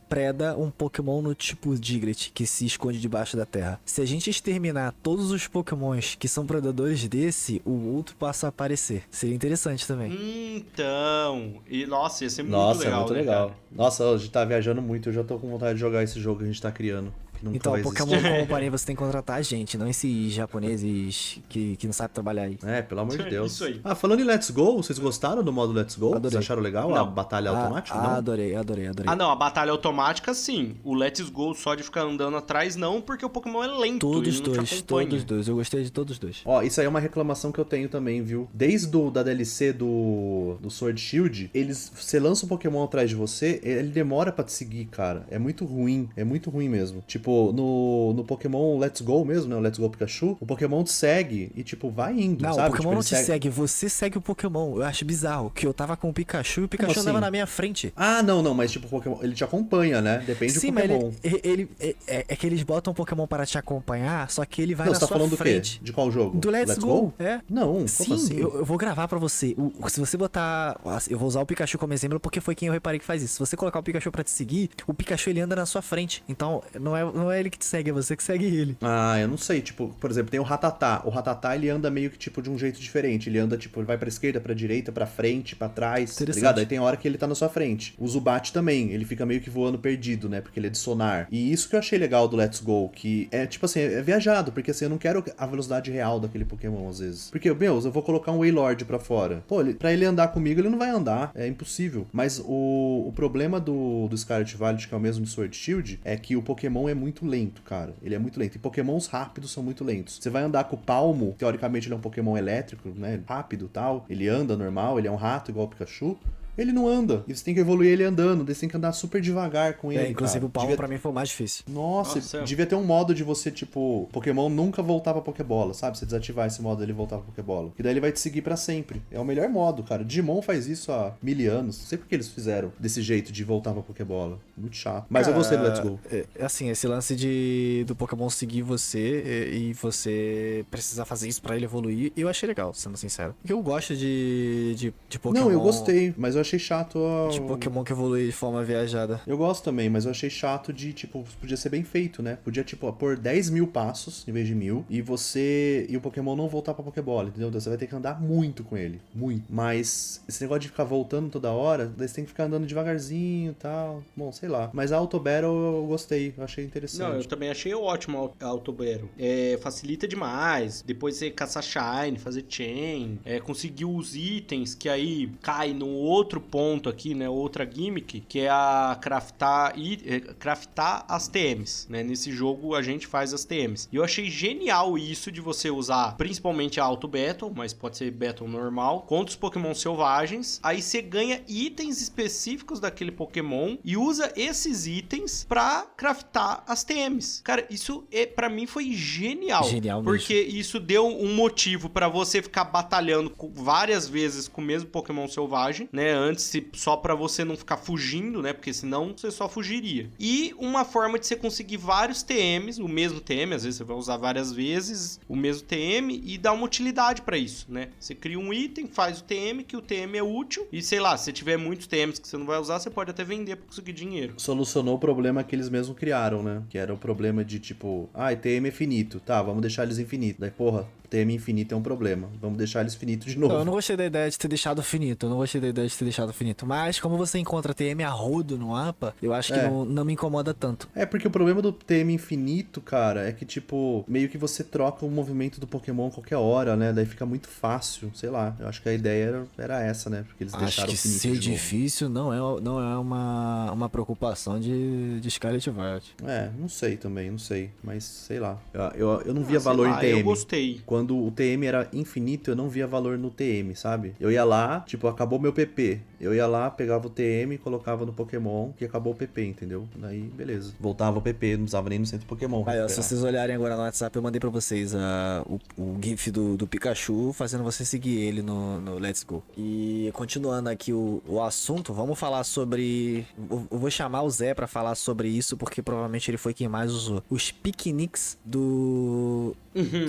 preda um Pokémon no tipo Diglett, que se esconde debaixo da terra. Se a gente exterminar todos os Pokémons que são predadores desse, o outro passa a aparecer. Seria interessante também. Então, nossa, ia ser muito Nossa, legal. é muito né, legal. cara? Nossa, a gente tá viajando muito, eu já tô com vontade de jogar esse jogo que a gente tá criando. Então, Pokémon Company, você tem que contratar a gente, não esses japoneses que não sabem trabalhar aí. É, pelo amor de Deus. Isso aí. Ah, falando em Let's Go, vocês gostaram do modo Let's Go? Adorei. Vocês acharam legal a batalha automática? Não? Adorei. Ah, não, a batalha automática, sim. O Let's Go só de ficar andando atrás, não, porque o Pokémon é lento. Todos ele não te acompanha. dois. Eu gostei de todos os dois. Ó, isso aí é uma reclamação que eu tenho também, viu? Desde da DLC do Sword Shield, você lança um Pokémon atrás de você, ele demora pra te seguir, cara. É muito ruim mesmo. Tipo, no Pokémon Let's Go mesmo, né? O Let's Go Pikachu, o Pokémon te segue e, tipo, vai indo, não, sabe? O Pokémon tipo, não te segue, você segue o Pokémon. Eu acho bizarro que eu tava com o Pikachu e o Pikachu andava na minha frente. Ah, não, mas tipo, o Pokémon, ele te acompanha, né? Depende do Pokémon. Sim, mas é que eles botam o Pokémon para te acompanhar, só que ele vai na sua frente. Você tá falando do quê? De qual jogo? Do Let's Go. É. Não, sim, assim? eu vou gravar pra você. Se você botar... Eu vou usar o Pikachu como exemplo porque foi quem eu reparei que faz isso. Se você colocar o Pikachu pra te seguir, o Pikachu ele anda na sua frente. Então, não é ele que te segue, é você que segue ele. Ah, eu não sei, tipo, por exemplo, tem o Rattata. O Rattata, ele anda meio que, tipo, de um jeito diferente. Ele anda, tipo, ele vai pra esquerda, pra direita, pra frente, pra trás, tá ligado? Aí tem hora que ele tá na sua frente. O Zubat também, ele fica meio que voando perdido, né? Porque ele é de sonar. E isso que eu achei legal do Let's Go, que é, tipo assim, é viajado, porque assim, eu não quero a velocidade real daquele Pokémon, às vezes. Porque, meu, eu vou colocar um Wailord pra fora. Pô, pra ele andar comigo, ele não vai andar. É impossível. Mas o problema do Scarlet Violet, que é o mesmo de Sword Shield, é que o Pokémon é muito lento, cara. Ele é muito lento. E Pokémons rápidos são muito lentos. Você vai andar com o Palmo, teoricamente ele é um Pokémon elétrico, né? Rápido e tal. Ele anda normal, ele é um rato igual o Pikachu. Ele não anda. E você tem que evoluir ele andando. Daí você tem que andar super devagar com ele. Inclusive cara. o Palmo pra mim foi o mais difícil. Nossa, devia ter um modo de você, tipo, Pokémon nunca voltar pra Pokébola, sabe? Você desativar esse modo dele voltar pra Pokébola. E daí ele vai te seguir pra sempre. É o melhor modo, cara. Digimon faz isso há 1000 anos. Não sei por que eles fizeram desse jeito de voltar pra Pokébola. Muito chato. Mas eu gostei do Let's Go. Assim, esse lance do Pokémon seguir você e você precisar fazer isso pra ele evoluir, eu achei legal, sendo sincero. Porque eu gosto de Pokémon... Não, eu gostei, mas eu achei chato de Pokémon que evolui de forma viajada. Eu gosto também, mas eu achei chato de, tipo, podia ser bem feito, né? Podia, tipo, pôr 10.000 passos em vez de 1.000 e o Pokémon não voltar pra Pokébola, entendeu? Então você vai ter que andar muito com ele, muito. Mas esse negócio de ficar voltando toda hora, daí você tem que ficar andando devagarzinho e tal. Bom, sei lá. Mas a Auto Battle eu gostei, eu achei interessante. Não, eu também achei ótimo a Auto Battle. Facilita demais. Depois você caçar Shine, fazer Chain, conseguir os itens que aí cai num outro ponto aqui, né, outra gimmick, que é a craftar as TMs, né, nesse jogo a gente faz as TMs, e eu achei genial isso de você usar, principalmente a Auto Battle, mas pode ser Battle normal, contra os Pokémon selvagens, aí você ganha itens específicos daquele Pokémon e usa esses itens pra craftar as TMs, cara, isso pra mim foi genial porque mesmo. Isso deu um motivo pra você ficar batalhando várias vezes com o mesmo Pokémon selvagem, né, antes, só pra você não ficar fugindo, né? Porque senão você só fugiria. E uma forma de você conseguir vários TMs, o mesmo TM, às vezes você vai usar várias vezes o mesmo TM e dá uma utilidade pra isso, né? Você cria um item, faz o TM, que o TM é útil, e sei lá, se tiver muitos TMs que você não vai usar, você pode até vender pra conseguir dinheiro. Solucionou o problema que eles mesmos criaram, né? Que era o problema de tipo, TM é finito, tá, vamos deixar eles infinitos. Daí, porra, TM infinito é um problema, vamos deixar eles finitos de novo. Eu não gostei da ideia de ter deixado finito, mas como você encontra TM a rodo no mapa, eu acho que não me incomoda tanto. É, porque o problema do TM infinito, cara, é que, tipo, meio que você troca o movimento do Pokémon a qualquer hora, né? Daí fica muito fácil, sei lá. Eu acho que a ideia era essa, né? Porque eles deixaram finito. finito Acho que ser de novo. difícil não é uma preocupação de Scarlet Violet. Não sei também, não sei. Mas, sei lá. Eu não via valor em TM. Eu gostei. Quando o TM era infinito, eu não via valor no TM, sabe? Eu ia lá, tipo, acabou meu PP. Eu ia lá, pegava o TM, colocava no Pokémon, que acabou o PP, entendeu? Daí, beleza. Voltava o PP, não precisava nem no centro Pokémon. Aí, se vocês olharem agora no WhatsApp, eu mandei pra vocês o GIF do Pikachu, fazendo você seguir ele no Let's Go. E continuando aqui o assunto, vamos falar sobre... Eu vou chamar o Zé pra falar sobre isso, porque provavelmente ele foi quem mais usou. Os piqueniques do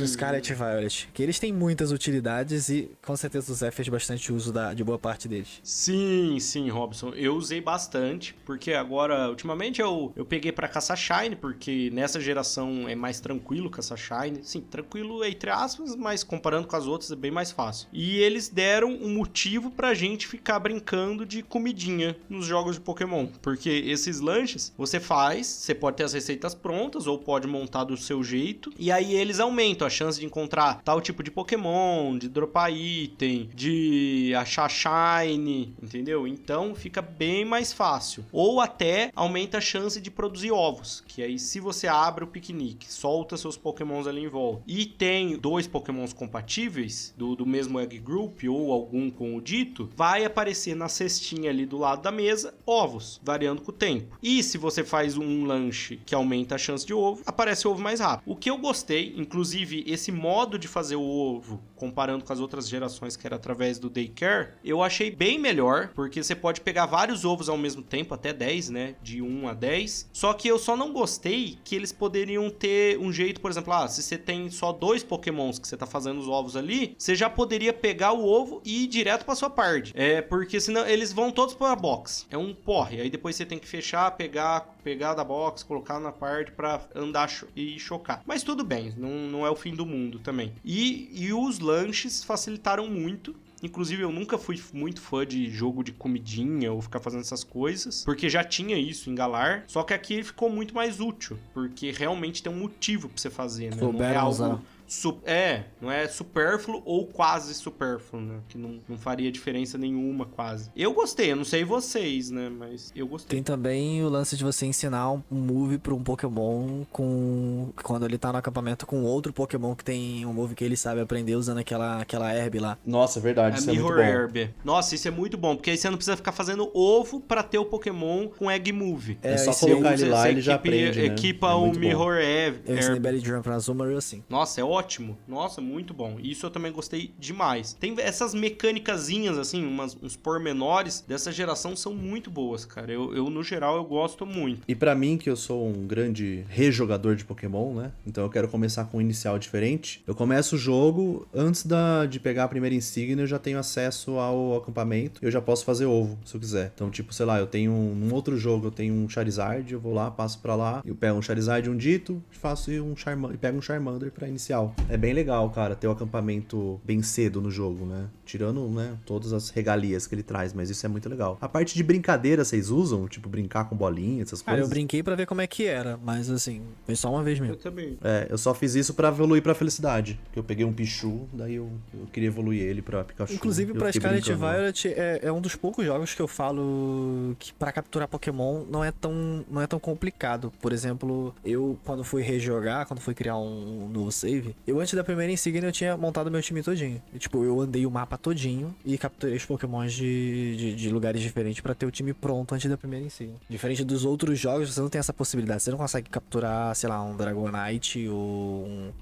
Scarlet Violet. Que eles têm muitas utilidades e com certeza o Zé fez bastante uso de boa parte deles. Sim, Robson. Eu usei bastante, porque agora, ultimamente, eu peguei pra caçar Shine, porque nessa geração é mais tranquilo caçar Shine. Sim, tranquilo entre aspas, mas comparando com as outras é bem mais fácil. E eles deram um motivo pra gente ficar brincando de comidinha nos jogos de Pokémon. Porque esses lanches, você pode ter as receitas prontas ou pode montar do seu jeito. E aí eles aumentam a chance de encontrar tal tipo de Pokémon, de dropar item, de achar Shine, entendeu? Então fica bem mais fácil. Ou até aumenta a chance de produzir ovos, que aí se você abre o piquenique, solta seus Pokémons ali em volta e tem 2 Pokémons compatíveis do mesmo Egg Group ou algum com o dito, vai aparecer na cestinha ali do lado da mesa ovos, variando com o tempo. E se você faz um lanche que aumenta a chance de ovo, aparece o ovo mais rápido. O que eu gostei, inclusive esse modo de fazer o ovo, comparando com as outras gerações que era através do Daycare, eu achei bem melhor, porque você pode pegar vários ovos ao mesmo tempo, até 10, né? De 1 a 10. Só que eu só não gostei que eles poderiam ter um jeito, por exemplo, se você tem só 2 Pokémons que você tá fazendo os ovos ali, você já poderia pegar o ovo e ir direto pra sua parte. Porque senão eles vão todos pra box. É um porre. Aí depois você tem que fechar, pegar da box, colocar na parte pra andar e chocar. Mas tudo bem, não é o fim do mundo também. E os lanches facilitaram muito. Inclusive, eu nunca fui muito fã de jogo de comidinha ou ficar fazendo essas coisas, porque já tinha isso em Galar, só que aqui ele ficou muito mais útil, porque realmente tem um motivo pra você fazer, né? Não é algo... não é supérfluo ou quase supérfluo, né? Que não faria diferença nenhuma, quase. Eu gostei, eu não sei vocês, né? Mas eu gostei. Tem também o lance de você ensinar um move pra um Pokémon quando ele tá no acampamento com outro Pokémon que tem um move que ele sabe aprender usando aquela herb lá. Nossa, é verdade, isso é muito bom. Herb. Nossa, isso é muito bom, porque aí você não precisa ficar fazendo ovo pra ter o Pokémon com Egg Move. É só colocar ele lá e ele já aprende, né? Equipa o Mirror Herb. Eu ensinei Belly Drum pra Azumarill assim. Nossa, é ótimo. Nossa, muito bom. Isso eu também gostei demais. Tem essas mecânicazinhas, assim, uns pormenores dessa geração são muito boas, cara. Eu no geral, eu gosto muito. E pra mim, que eu sou um grande rejogador de Pokémon, né? Então eu quero começar com um inicial diferente. Eu começo o jogo, antes de pegar a primeira insígnia, eu já tenho acesso ao acampamento. Eu já posso fazer ovo, se eu quiser. Então, tipo, sei lá, eu tenho num outro jogo, eu tenho um Charizard, eu vou lá, passo pra lá, eu pego um Charizard e um Dito, faço e pego um Charmander pra inicial. É bem legal, cara, ter o acampamento bem cedo no jogo, né? Tirando, né, todas as regalias que ele traz, mas isso é muito legal. A parte de brincadeira, vocês usam? Tipo, brincar com bolinha, essas coisas? Eu brinquei pra ver como é que era, mas assim, foi só uma vez mesmo. Eu também. Eu só fiz isso pra evoluir pra felicidade. Que eu peguei um Pichu, daí eu queria evoluir ele pra Pikachu. Inclusive, pra Scarlet Violet, é um dos poucos jogos que eu falo que pra capturar Pokémon não é tão complicado. Por exemplo, eu, quando fui rejogar, quando fui criar um novo save, eu antes da primeira insígnia eu tinha montado meu time todinho. E, tipo, eu andei o mapa todinho e capturei os pokémons de lugares diferentes pra ter o time pronto antes da primeira insígnia. Diferente dos outros jogos, você não tem essa possibilidade. Você não consegue capturar, sei lá, um Dragonite ou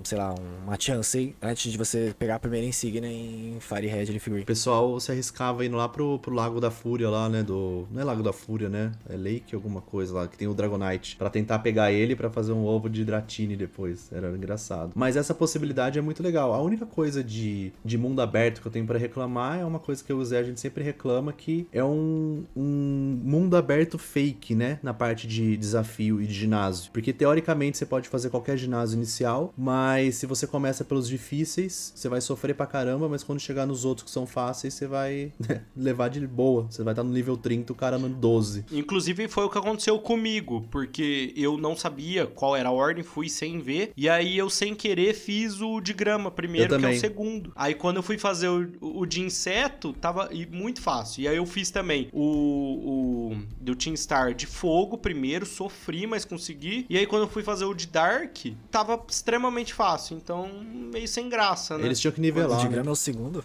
sei lá, uma Chansey antes de você pegar a primeira insígnia em Fire Red Leaf Green. O pessoal se arriscava indo lá pro Lago da Fúria lá, né? Não é Lago da Fúria, né? É Lake alguma coisa lá, que tem o Dragonite. Pra tentar pegar ele pra fazer um ovo de Dratini depois. Era engraçado. Mas essa possibilidade é muito legal. A única coisa de mundo aberto que eu tenho pra reclamar é uma coisa que eu usei, a gente sempre reclama, que é um mundo aberto fake, né? Na parte de desafio e de ginásio. Porque teoricamente você pode fazer qualquer ginásio inicial, mas se você começa pelos difíceis, você vai sofrer pra caramba, mas quando chegar nos outros que são fáceis, você vai levar de boa. Você vai estar no nível 30, o cara no 12. Inclusive foi o que aconteceu comigo, porque eu não sabia qual era a ordem, fui sem ver, e aí eu sem querer fiz o de grama primeiro, que é o segundo. Aí quando eu fui fazer o de inseto, tava muito fácil. E aí eu fiz também o do Team Star de fogo primeiro, sofri, mas consegui. E aí quando eu fui fazer o de Dark, tava extremamente fácil, então meio sem graça, né? Eles tinham que nivelar. O de grama é o segundo?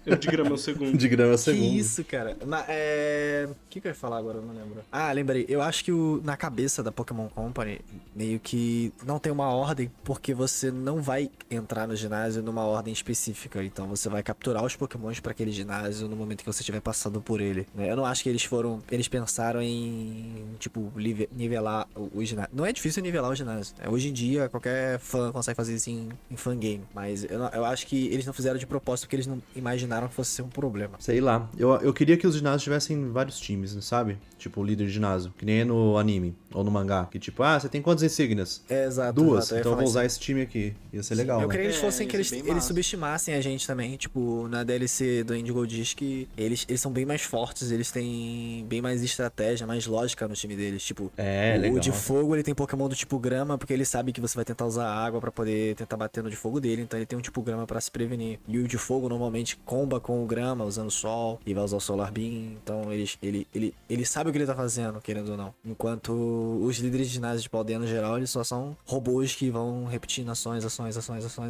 O de grama é o segundo. De grama é o segundo. Que isso, cara. O que eu ia falar agora? Eu não lembro. Ah, lembrei. Eu acho que na cabeça da Pokémon Company, meio que não tem uma ordem, porque você não vai entrar no ginásio numa ordem específica. Então você vai capturar os Pokémons pra aquele ginásio no momento que você estiver passando por ele. Eu não acho que eles pensaram em, tipo, nivelar o ginásio. Não é difícil nivelar o ginásio. Hoje em dia, qualquer fã consegue fazer isso em fangame. Mas eu acho que eles não fizeram de propósito porque eles não imaginaram que fosse ser um problema. Sei lá. Eu queria que os ginásios tivessem vários times, sabe? Tipo, o líder de ginásio. Que nem é no anime ou no mangá. Que tipo, você tem quantas insígnias? Exato. Duas. Exato, então eu vou usar esse time aqui. Ia ser legal, eu né? queria que eles fossem que eles massa. subestimassem a gente também. Tipo, na DLC do Indigo diz que eles são bem mais fortes, eles têm bem mais estratégia, mais lógica no time deles. Tipo, legal. O de fogo, ele tem Pokémon do tipo grama, porque ele sabe que você vai tentar usar água pra poder tentar bater no de fogo dele. Então ele tem um tipo grama pra se prevenir. E o de fogo normalmente comba com o grama, usando sol, e vai usar o Solar Beam. Então ele sabe o que ele tá fazendo, querendo ou não. Enquanto os líderes de ginásio de Paldea no geral, eles só são robôs que vão repetindo ações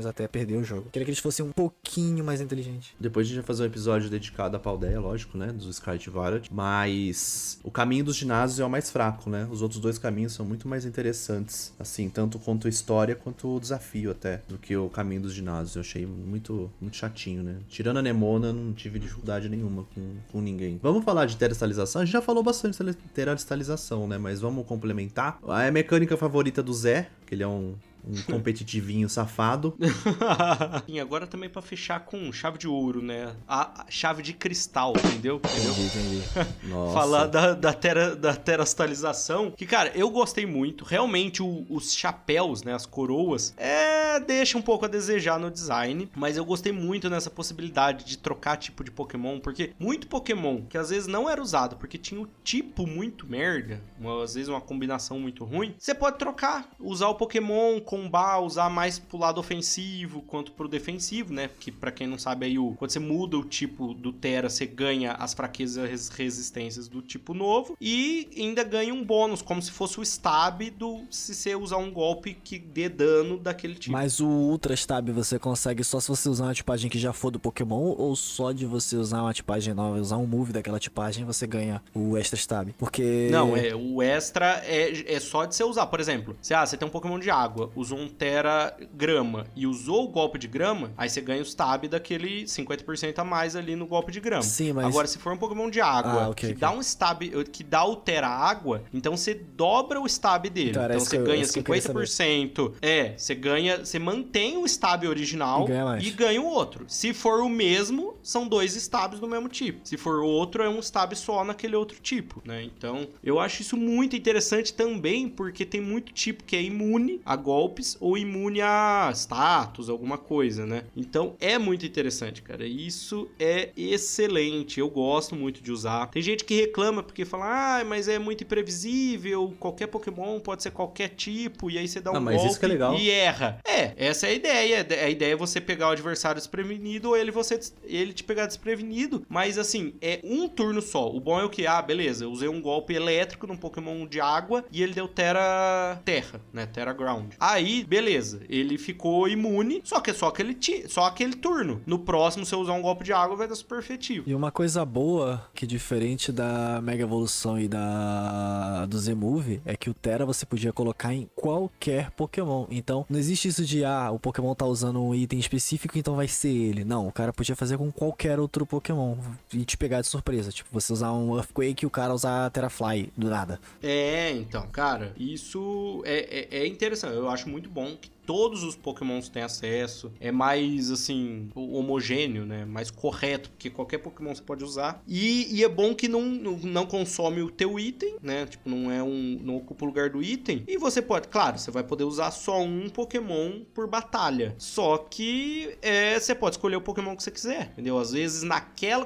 até perder o jogo. Queria que eles fossem um pouquinho mais inteligentes. Depois a gente vai fazer um episódio dedicado à Paldea, lógico, né? Dos Scarlet Violet. Mas o caminho dos ginásios é o mais fraco, né? Os outros dois caminhos são muito mais interessantes, assim, tanto quanto a história quanto o desafio até, do que o caminho dos ginásios. Eu achei muito, muito chatinho, né? Tirando a Nemona, não tive dificuldade nenhuma com ninguém. Vamos falar de terastalização? A gente já falou bastante de terastalização, né? Mas vamos complementar. A mecânica favorita do Zé, que ele é um competitivinho safado. E agora também pra fechar com chave de ouro, né? A chave de cristal, entendeu? Entendi. Nossa. Falar da terastalização, que, cara, eu gostei muito. Realmente, os chapéus, né? As coroas, deixa um pouco a desejar no design, mas eu gostei muito nessa possibilidade de trocar tipo de Pokémon, porque muito Pokémon que às vezes não era usado, porque tinha o tipo muito merda, às vezes uma combinação muito ruim, você pode trocar, usar o Pokémon, combar, usar mais pro lado ofensivo quanto pro defensivo, né? Que pra quem não sabe aí, quando você muda o tipo do Tera, você ganha as fraquezas e resistências do tipo novo e ainda ganha um bônus, como se fosse o stab se você usar um golpe que dê dano daquele tipo. Mas o Ultra Stab você consegue só se você usar uma tipagem que já for do Pokémon, ou só de você usar uma tipagem nova, usar um move daquela tipagem, você ganha o Extra Stab? Porque... Não, o Extra é só de você usar. Por exemplo, você tem um Pokémon de água, usou um Tera grama e usou o golpe de grama, aí você ganha o Stab daquele 50% a mais ali no golpe de grama. Sim, mas... Agora, se for um Pokémon de água dá um Stab, que dá o Tera água, então você dobra o Stab dele. Então você ganha 50%. Você mantém o Stab original e ganha o outro. Se for o mesmo, são 2 Stabs do mesmo tipo. Se for outro, é um Stab só naquele outro tipo, né? Então, eu acho isso muito interessante também, porque tem muito tipo que é imune a golpes ou imune a status, alguma coisa, né? Então, é muito interessante, cara. Isso é excelente. Eu gosto muito de usar. Tem gente que reclama porque fala, mas é muito imprevisível, qualquer Pokémon pode ser qualquer tipo, e aí você dá um mas golpe isso que é legal. E erra. Essa é a ideia. A ideia é você pegar o adversário desprevenido ou ele te pegar desprevenido, mas assim, é um turno só. O bom é o que? Beleza, eu usei um golpe elétrico num Pokémon de água e ele deu terra, né? Terra Ground. Aí, beleza, ele ficou imune, só que é só aquele turno. No próximo, se eu usar um golpe de água, vai dar super efetivo. E uma coisa boa, que diferente da Mega Evolução e do Z-Move, é que o Tera você podia colocar em qualquer Pokémon. Então, não existe isso de, o Pokémon tá usando um item específico, então vai ser ele. Não, o cara podia fazer com qualquer outro Pokémon e te pegar de surpresa. Tipo, você usar um Earthquake e o cara usar Terrafly do nada. Então, cara, isso é interessante. Eu acho muito bom que todos os Pokémons têm acesso. É mais, assim, homogêneo, né? Mais correto, porque qualquer Pokémon você pode usar. E é bom que não consome o teu item, né? Tipo, não ocupa o lugar do item. E você pode, claro, você vai poder usar só um Pokémon por batalha. Só que você pode escolher o Pokémon que você quiser, entendeu? Às vezes,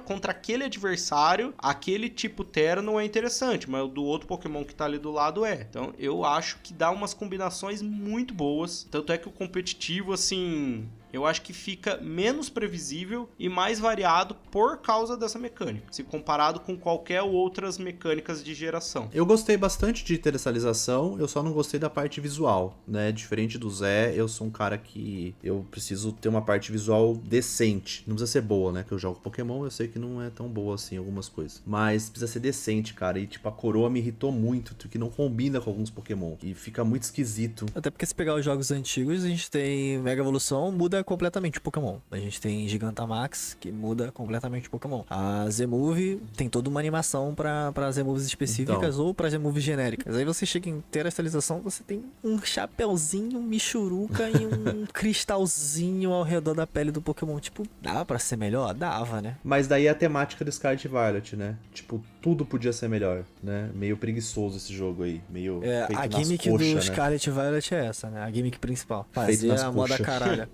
contra aquele adversário, aquele tipo Tera não é interessante, mas o do outro Pokémon que tá ali do lado é. Então, eu acho que dá umas combinações muito boas. Tanto é que o competitivo, assim, eu acho que fica menos previsível e mais variado por causa dessa mecânica, se comparado com qualquer outras mecânicas de geração. Eu gostei bastante de terrestrialização, eu só não gostei da parte visual, né? Diferente do Zé, eu sou um cara que eu preciso ter uma parte visual decente. Não precisa ser boa, né? Que eu jogo Pokémon, eu sei que não é tão boa assim algumas coisas. Mas precisa ser decente, cara. E tipo, a coroa me irritou muito, que não combina com alguns Pokémon. E fica muito esquisito. Até porque se pegar os jogos antigos, a gente tem Mega Evolução, muda completamente o Pokémon. A gente tem Gigantamax, que muda completamente o Pokémon. A Z-Move tem toda uma animação para Z-Moves específicas ou para Z-Moves genéricas. Aí você chega em terrestrialização, você tem um chapeuzinho, um Michuruca e um cristalzinho ao redor da pele do Pokémon. Tipo, dava pra ser melhor? Dava, né? Mas daí é a temática do Scarlet Violet, né? Tipo, tudo podia ser melhor, né? Meio preguiçoso esse jogo aí. Meio feito a nas gimmick coxas, do né? Scarlet Violet é essa, né? A gimmick principal. Feito Fazer nas a moda coxas. caralho.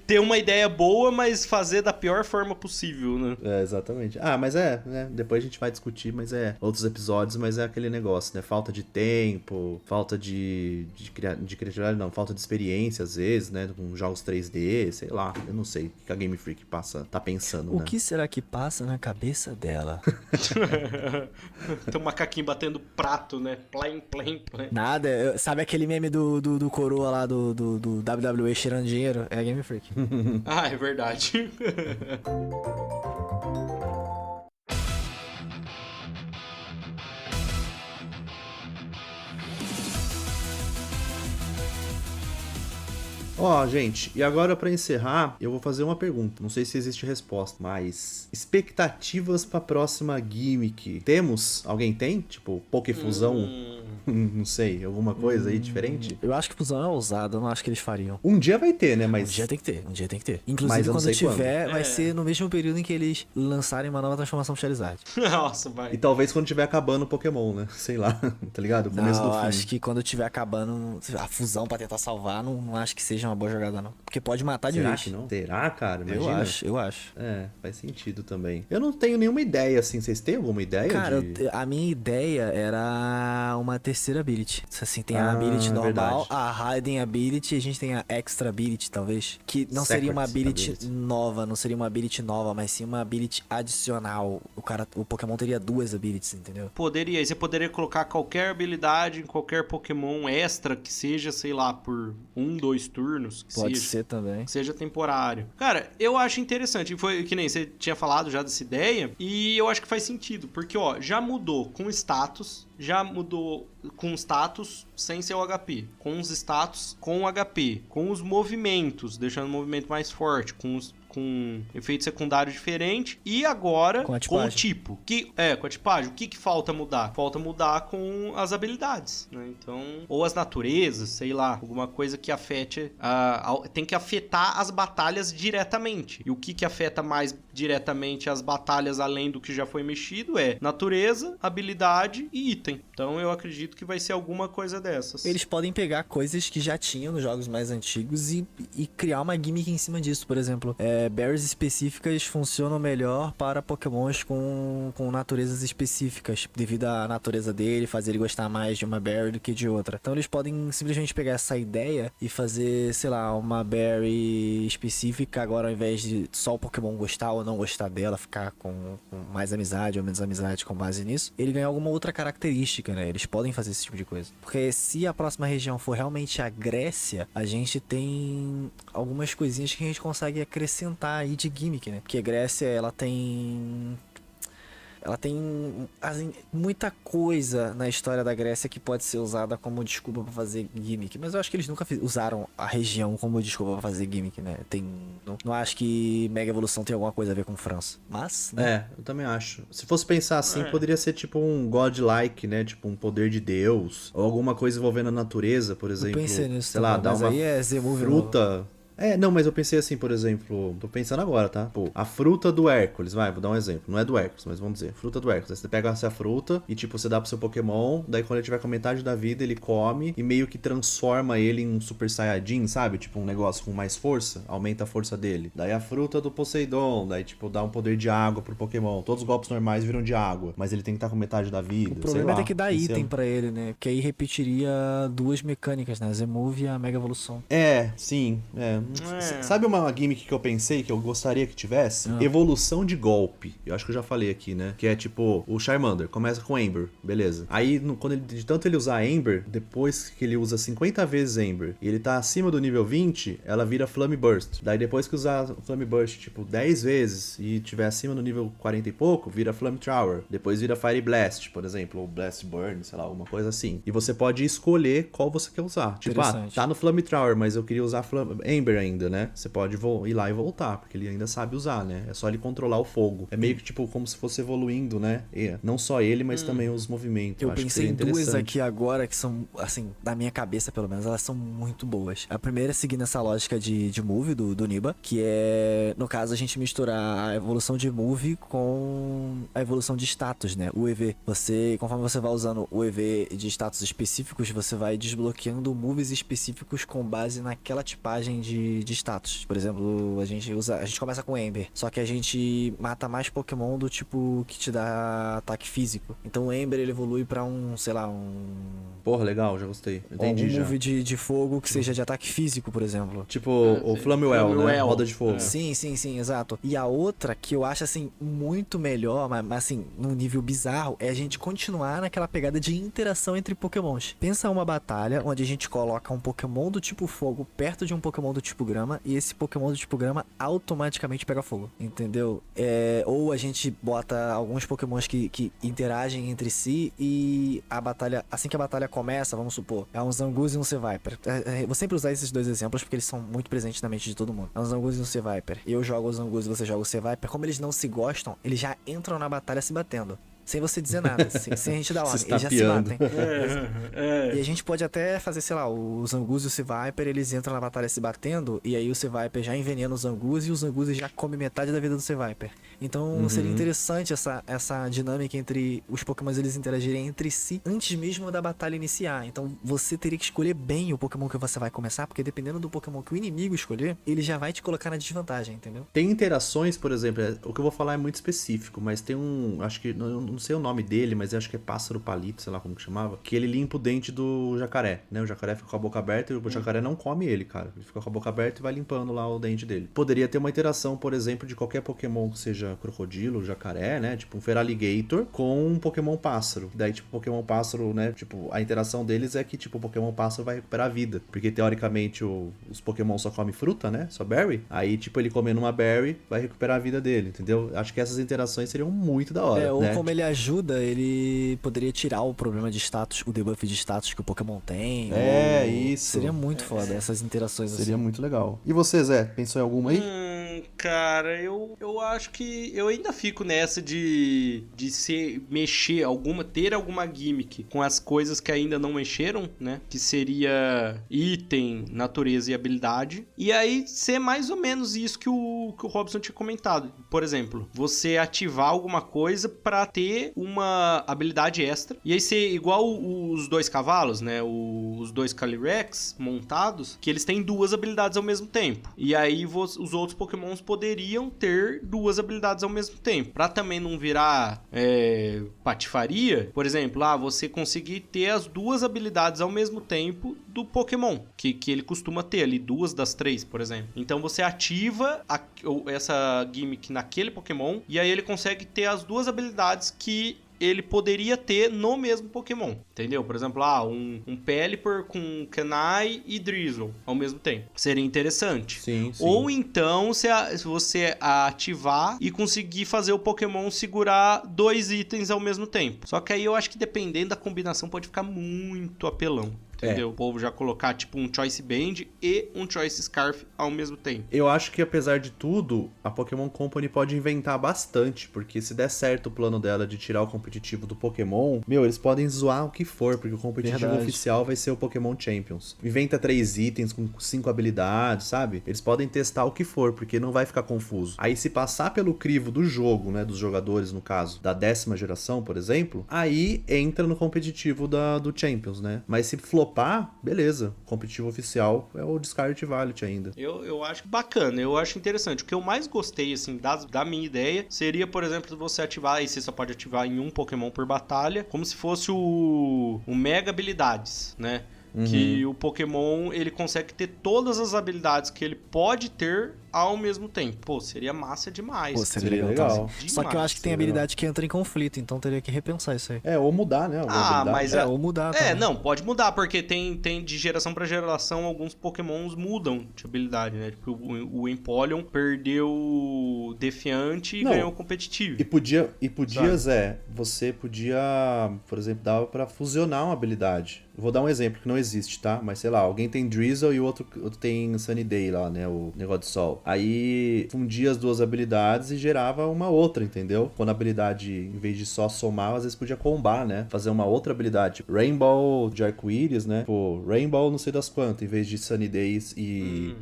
Ter uma ideia boa, mas fazer da pior forma possível, né? Exatamente. Mas né? Depois a gente vai discutir, mas outros episódios, mas é aquele negócio, né? Falta de tempo, falta de criatividade, não, falta de experiência, às vezes, né? Com jogos 3D, sei lá, eu não sei o que a Game Freak tá pensando, né? O que será que passa na cabeça dela? Tem um macaquinho batendo prato, né? Plém, plém, plém. Nada, sabe aquele meme do coroa lá do WWE cheirando dinheiro? É a Game Freak. É verdade. Ó, gente, e agora pra encerrar, eu vou fazer uma pergunta. Não sei se existe resposta, mas expectativas pra próxima gimmick. Temos? Alguém tem? Tipo, Pokéfusão? Não sei, alguma coisa aí diferente? Eu acho que fusão é ousado, eu não acho que eles fariam. Um dia vai ter, né? Mas Um dia tem que ter. Mas Inclusive, eu não quando sei tiver, vai ser no mesmo período em que eles lançarem uma nova transformação Charizard. Nossa, vai. E talvez quando tiver acabando o Pokémon, né? Sei lá, tá ligado? O começo do Não, fim. acho que quando tiver acabando a fusão pra tentar salvar, não acho que seja uma boa jogada, não. Porque pode matar de Será vez. que não? Será, cara? Imagina. Eu acho. Faz sentido também. Eu não tenho nenhuma ideia, assim. Vocês têm alguma ideia? Cara, de... a minha ideia era uma terceira ability. Assim, tem a ability normal, verdade. a Hidden Ability e a gente tem a Extra Ability, talvez. Que não seria uma ability nova, não seria uma ability nova, mas sim uma ability adicional. O Pokémon teria duas abilities, entendeu? Poderia, você poderia colocar qualquer habilidade em qualquer Pokémon extra que seja, sei lá, por 2 turnos. Que Pode seja, ser também. que seja temporário. Cara, eu acho interessante. Foi que nem você tinha falado já dessa ideia. E eu acho que faz sentido. Porque, ó, já mudou com status. Já mudou com status sem ser o HP. Com os status com o HP. Com os movimentos, deixando o movimento mais forte. Com efeito secundário diferente. E agora com o tipo. Com a tipagem. O que falta mudar? Falta mudar com as habilidades, né? Então, ou as naturezas, sei lá. Alguma coisa que afete... tem que afetar as batalhas diretamente. E o que afeta mais diretamente as batalhas além do que já foi mexido é natureza, habilidade e item. Então, eu acredito que vai ser alguma coisa dessas. Eles podem pegar coisas que já tinham nos jogos mais antigos e criar uma gimmick em cima disso. Por exemplo, berries específicas funcionam melhor para pokémons com naturezas específicas, devido à natureza dele, fazer ele gostar mais de uma berry do que de outra. Então eles podem simplesmente pegar essa ideia e fazer, sei lá, uma berry específica, agora ao invés de só o Pokémon gostar ou não gostar dela, ficar com mais amizade ou menos amizade com base nisso, ele ganha alguma outra característica, né? Eles podem fazer esse tipo de coisa. Porque se a próxima região for realmente a Grécia, a gente tem algumas coisinhas que a gente consegue acrescentar aí de gimmick, né? Porque a Grécia, ela tem assim, muita coisa na história da Grécia que pode ser usada como desculpa pra fazer gimmick. Mas eu acho que eles nunca usaram a região como desculpa pra fazer gimmick, né? Não acho que Mega Evolução tem alguma coisa a ver com França. Mas, né? Eu também acho. Se fosse pensar assim, poderia ser tipo um godlike, né? Tipo um poder de Deus. Ou alguma coisa envolvendo a natureza, por exemplo. Eu pensei nisso sei lá, também, dar mas uma aí é Z-Move fruta... Não, mas eu pensei assim, por exemplo, tô pensando agora, tá? Pô, a fruta do Hércules, vou dar um exemplo. Não é do Hércules, mas vamos dizer, fruta do Hércules. Aí você pega essa fruta e, tipo, você dá pro seu Pokémon, daí quando ele tiver com metade da vida, ele come e meio que transforma ele em um Super Saiyajin, sabe? Tipo, um negócio com mais força, aumenta a força dele. Daí a fruta do Poseidon, daí, tipo, dá um poder de água pro Pokémon. Todos os golpes normais viram de água, mas ele tem que estar com metade da vida. O problema é ter que dar item pra ele, né? Que aí repetiria duas mecânicas, né? Z-Move e a Mega Evolução. Sim. Sabe uma gimmick que eu pensei que eu gostaria que tivesse? Evolução de golpe. Eu acho que eu já falei aqui, né? Que é tipo, o Charmander começa com Ember, beleza. Aí, de tanto ele usar Ember, depois que ele usa 50 vezes Ember e ele tá acima do nível 20, ela vira Flame Burst. Daí depois que usar Flame Burst, tipo, 10 vezes e tiver acima do nível 40 e pouco, vira Flame Thrower. Depois vira Fire Blast, por exemplo, ou Blast Burn, sei lá, alguma coisa assim. E você pode escolher qual você quer usar. Tipo, tá no Flame Thrower, mas eu queria usar Ember ainda, né? Você pode ir lá e voltar, porque ele ainda sabe usar, né? É só ele controlar o fogo. É meio que tipo como se fosse evoluindo, né? Não só ele, mas também os movimentos. Eu pensei em duas aqui agora que são, assim, da minha cabeça pelo menos, elas são muito boas. A primeira é seguindo essa lógica de move do Niba, que é, no caso, a gente misturar a evolução de move com a evolução de status, né? O EV. Conforme você vai usando o EV de status específicos, você vai desbloqueando moves específicos com base naquela tipagem de status. Por exemplo, a gente começa com Ember, só que a gente mata mais Pokémon do tipo que te dá ataque físico. Então o Ember ele evolui pra Porra, legal, já gostei. Entendi já. Um move de fogo que seja de ataque físico, por exemplo. Tipo o Flamwell, né? Roda de fogo. Sim, exato. E a outra que eu acho assim muito melhor, mas assim, num nível bizarro, é a gente continuar naquela pegada de interação entre Pokémons. Pensa uma batalha onde a gente coloca um Pokémon do tipo fogo perto de um Pokémon do tipo grama e esse Pokémon do tipo grama automaticamente pega fogo, entendeu? Ou a gente bota alguns Pokémons que interagem entre si e a batalha, assim que a batalha começa, vamos supor, é um Zangoose e um Seviper. Vou sempre usar esses dois exemplos porque eles são muito presentes na mente de todo mundo. É um Zangoose e um Seviper. Eu jogo o Zangoose e você joga o Seviper. Como eles não se gostam, eles já entram na batalha se batendo. Sem você dizer nada, sem a gente dar ordem. Eles já se batem. E a gente pode até fazer, sei lá, o Zangoose e o Seviper, eles entram na batalha se batendo, e aí o Seviper já envenena o Zangoose, e o Zangoose já come metade da vida do Seviper. Então seria interessante essa dinâmica entre os Pokémons eles interagirem entre si antes mesmo da batalha iniciar. Então você teria que escolher bem o Pokémon que você vai começar, porque dependendo do Pokémon que o inimigo escolher, ele já vai te colocar na desvantagem, entendeu? Tem interações, por exemplo, o que eu vou falar é muito específico, mas tem acho que, não sei o nome dele, mas acho que é pássaro palito, sei lá como que chamava, que ele limpa o dente do jacaré, né? O jacaré fica com a boca aberta e o jacaré não come ele, cara. Ele fica com a boca aberta e vai limpando lá o dente dele. Poderia ter uma interação, por exemplo, de qualquer Pokémon que seja crocodilo, jacaré, né? Tipo um Feraligator com um Pokémon pássaro. Daí, tipo, Pokémon pássaro, né? Tipo, a interação deles é que, tipo, o Pokémon pássaro vai recuperar a vida. Porque, teoricamente, os Pokémon só comem fruta, né? Só berry. Aí, tipo, ele comendo uma berry vai recuperar a vida dele, entendeu? Acho que essas interações seriam muito da hora, ou né? como ele ajuda, ele poderia tirar o problema de status, o debuff de status que o Pokémon tem. Isso. Seria muito foda essas interações assim. Seria muito legal. E você, Zé? Pensou em alguma aí? Cara, eu acho que eu ainda fico nessa de ter alguma gimmick com as coisas que ainda não mexeram, né? Que seria item, natureza e habilidade. E aí ser mais ou menos isso que o Robson tinha comentado. Por exemplo, você ativar alguma coisa pra ter uma habilidade extra. E aí ser igual os dois cavalos, né? Os dois Calyrex montados, que eles têm duas habilidades ao mesmo tempo. E aí os outros Pokémons poderiam ter duas habilidades ao mesmo tempo. Pra também não virar patifaria, por exemplo, você conseguir ter as duas habilidades ao mesmo tempo do Pokémon, que ele costuma ter ali, 2 das 3, por exemplo. Então você ativa essa gimmick naquele Pokémon, e aí ele consegue ter as duas habilidades que ele poderia ter no mesmo Pokémon, entendeu? Por exemplo, um Pelipper com Kanai e Drizzle ao mesmo tempo. Seria interessante. Sim. Ou então, se você ativar e conseguir fazer o Pokémon segurar 2 itens ao mesmo tempo. Só que aí eu acho que dependendo da combinação pode ficar muito apelão. Entendeu? O povo já colocar tipo um Choice Band e um Choice Scarf ao mesmo tempo. Eu acho que apesar de tudo, a Pokémon Company pode inventar bastante, porque se der certo o plano dela de tirar o competitivo do Pokémon, eles podem zoar o que for, porque o competitivo oficial vai ser o Pokémon Champions. Inventa 3 itens com 5 habilidades, sabe? Eles podem testar o que for, porque não vai ficar confuso. Aí se passar pelo crivo do jogo, né, dos jogadores no caso, da 10ª geração, por exemplo, aí entra no competitivo do Champions, né? Mas se flopar, beleza. O competitivo oficial é o Scarlet Violet ainda. Eu acho bacana, eu acho interessante. O que eu mais gostei, assim, da minha ideia, seria, por exemplo, você ativar, e você só pode ativar em um Pokémon por batalha, como se fosse o Mega Habilidades, né? Que o Pokémon, ele consegue ter todas as habilidades que ele pode ter ao mesmo tempo. Pô, seria massa demais. Pô, seria legal. Demais. Só que eu acho que tem habilidade que entra em conflito, então teria que repensar isso aí. Ou mudar, né? Mas ou mudar também. não, pode mudar, porque tem de geração pra geração, alguns Pokémons mudam de habilidade, né? Tipo, o Empoleon perdeu o Defiante e ganhou o competitivo. E podia, Zé, você podia, por exemplo, dava pra fusionar uma habilidade. Eu vou dar um exemplo que não existe, tá? Mas sei lá, alguém tem Drizzle e o outro tem Sunny Day lá, né? O negócio de sol. Aí fundia as duas habilidades e gerava uma outra, entendeu? Quando a habilidade, em vez de só somar, às vezes podia combar, né? Fazer uma outra habilidade. Tipo, Rainbow de arco-íris, né? Tipo, Rainbow não sei das quantas, em vez de Sunny Days e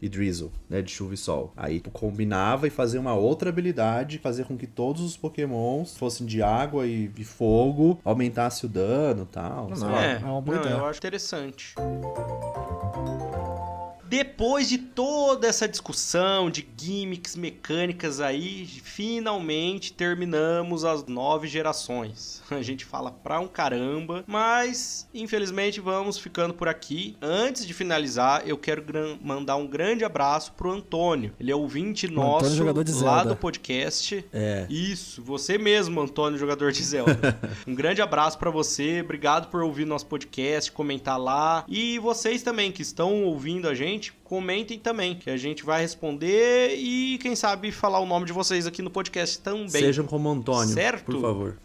Drizzle, né, de chuva e sol. Aí tu combinava e fazia uma outra habilidade, fazer com que todos os Pokémons fossem de água e fogo, aumentasse o dano e tal. É uma boa ideia. Eu acho interessante. Depois de toda essa discussão de gimmicks mecânicas aí, finalmente terminamos as 9 gerações. A gente fala pra um caramba, mas infelizmente vamos ficando por aqui. Antes de finalizar, eu quero mandar um grande abraço pro Antônio. Ele é ouvinte nosso Antônio, jogador de lá Zelda. do podcast. Isso, você mesmo, Antônio, jogador de Zelda. Um grande abraço pra você, obrigado por ouvir nosso podcast, comentar lá. E vocês também que estão ouvindo a gente, comentem também, que a gente vai responder e, quem sabe, falar o nome de vocês aqui no podcast também. Sejam como Antônio, certo? por favor.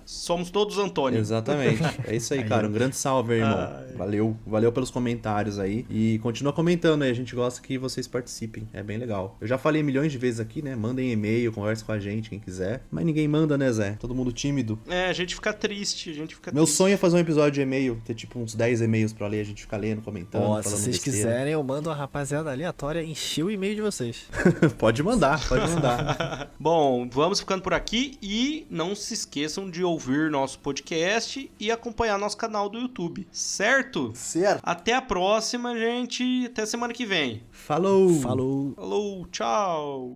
Somos todos Antônio. Exatamente. É isso aí, cara. Um grande salve, irmão. Valeu pelos comentários aí. E continua comentando aí. A gente gosta que vocês participem. É bem legal. Eu já falei milhões de vezes aqui, né? Mandem e-mail, conversa com a gente, quem quiser. Mas ninguém manda, né, Zé? Todo mundo tímido. A gente fica triste. Meu sonho é fazer um episódio de e-mail. Ter tipo uns 10 e-mails pra ler. A gente ficar lendo, comentando, falando se vocês besteira. quiserem, eu mando a rapaziada aleatória encher o e-mail de vocês. Pode mandar. Bom, vamos ficando por aqui e não se esqueçam de ouvir nosso podcast e acompanhar nosso canal do YouTube, certo? Certo. Até a próxima, gente. Até semana que vem. Falou. Falou, tchau.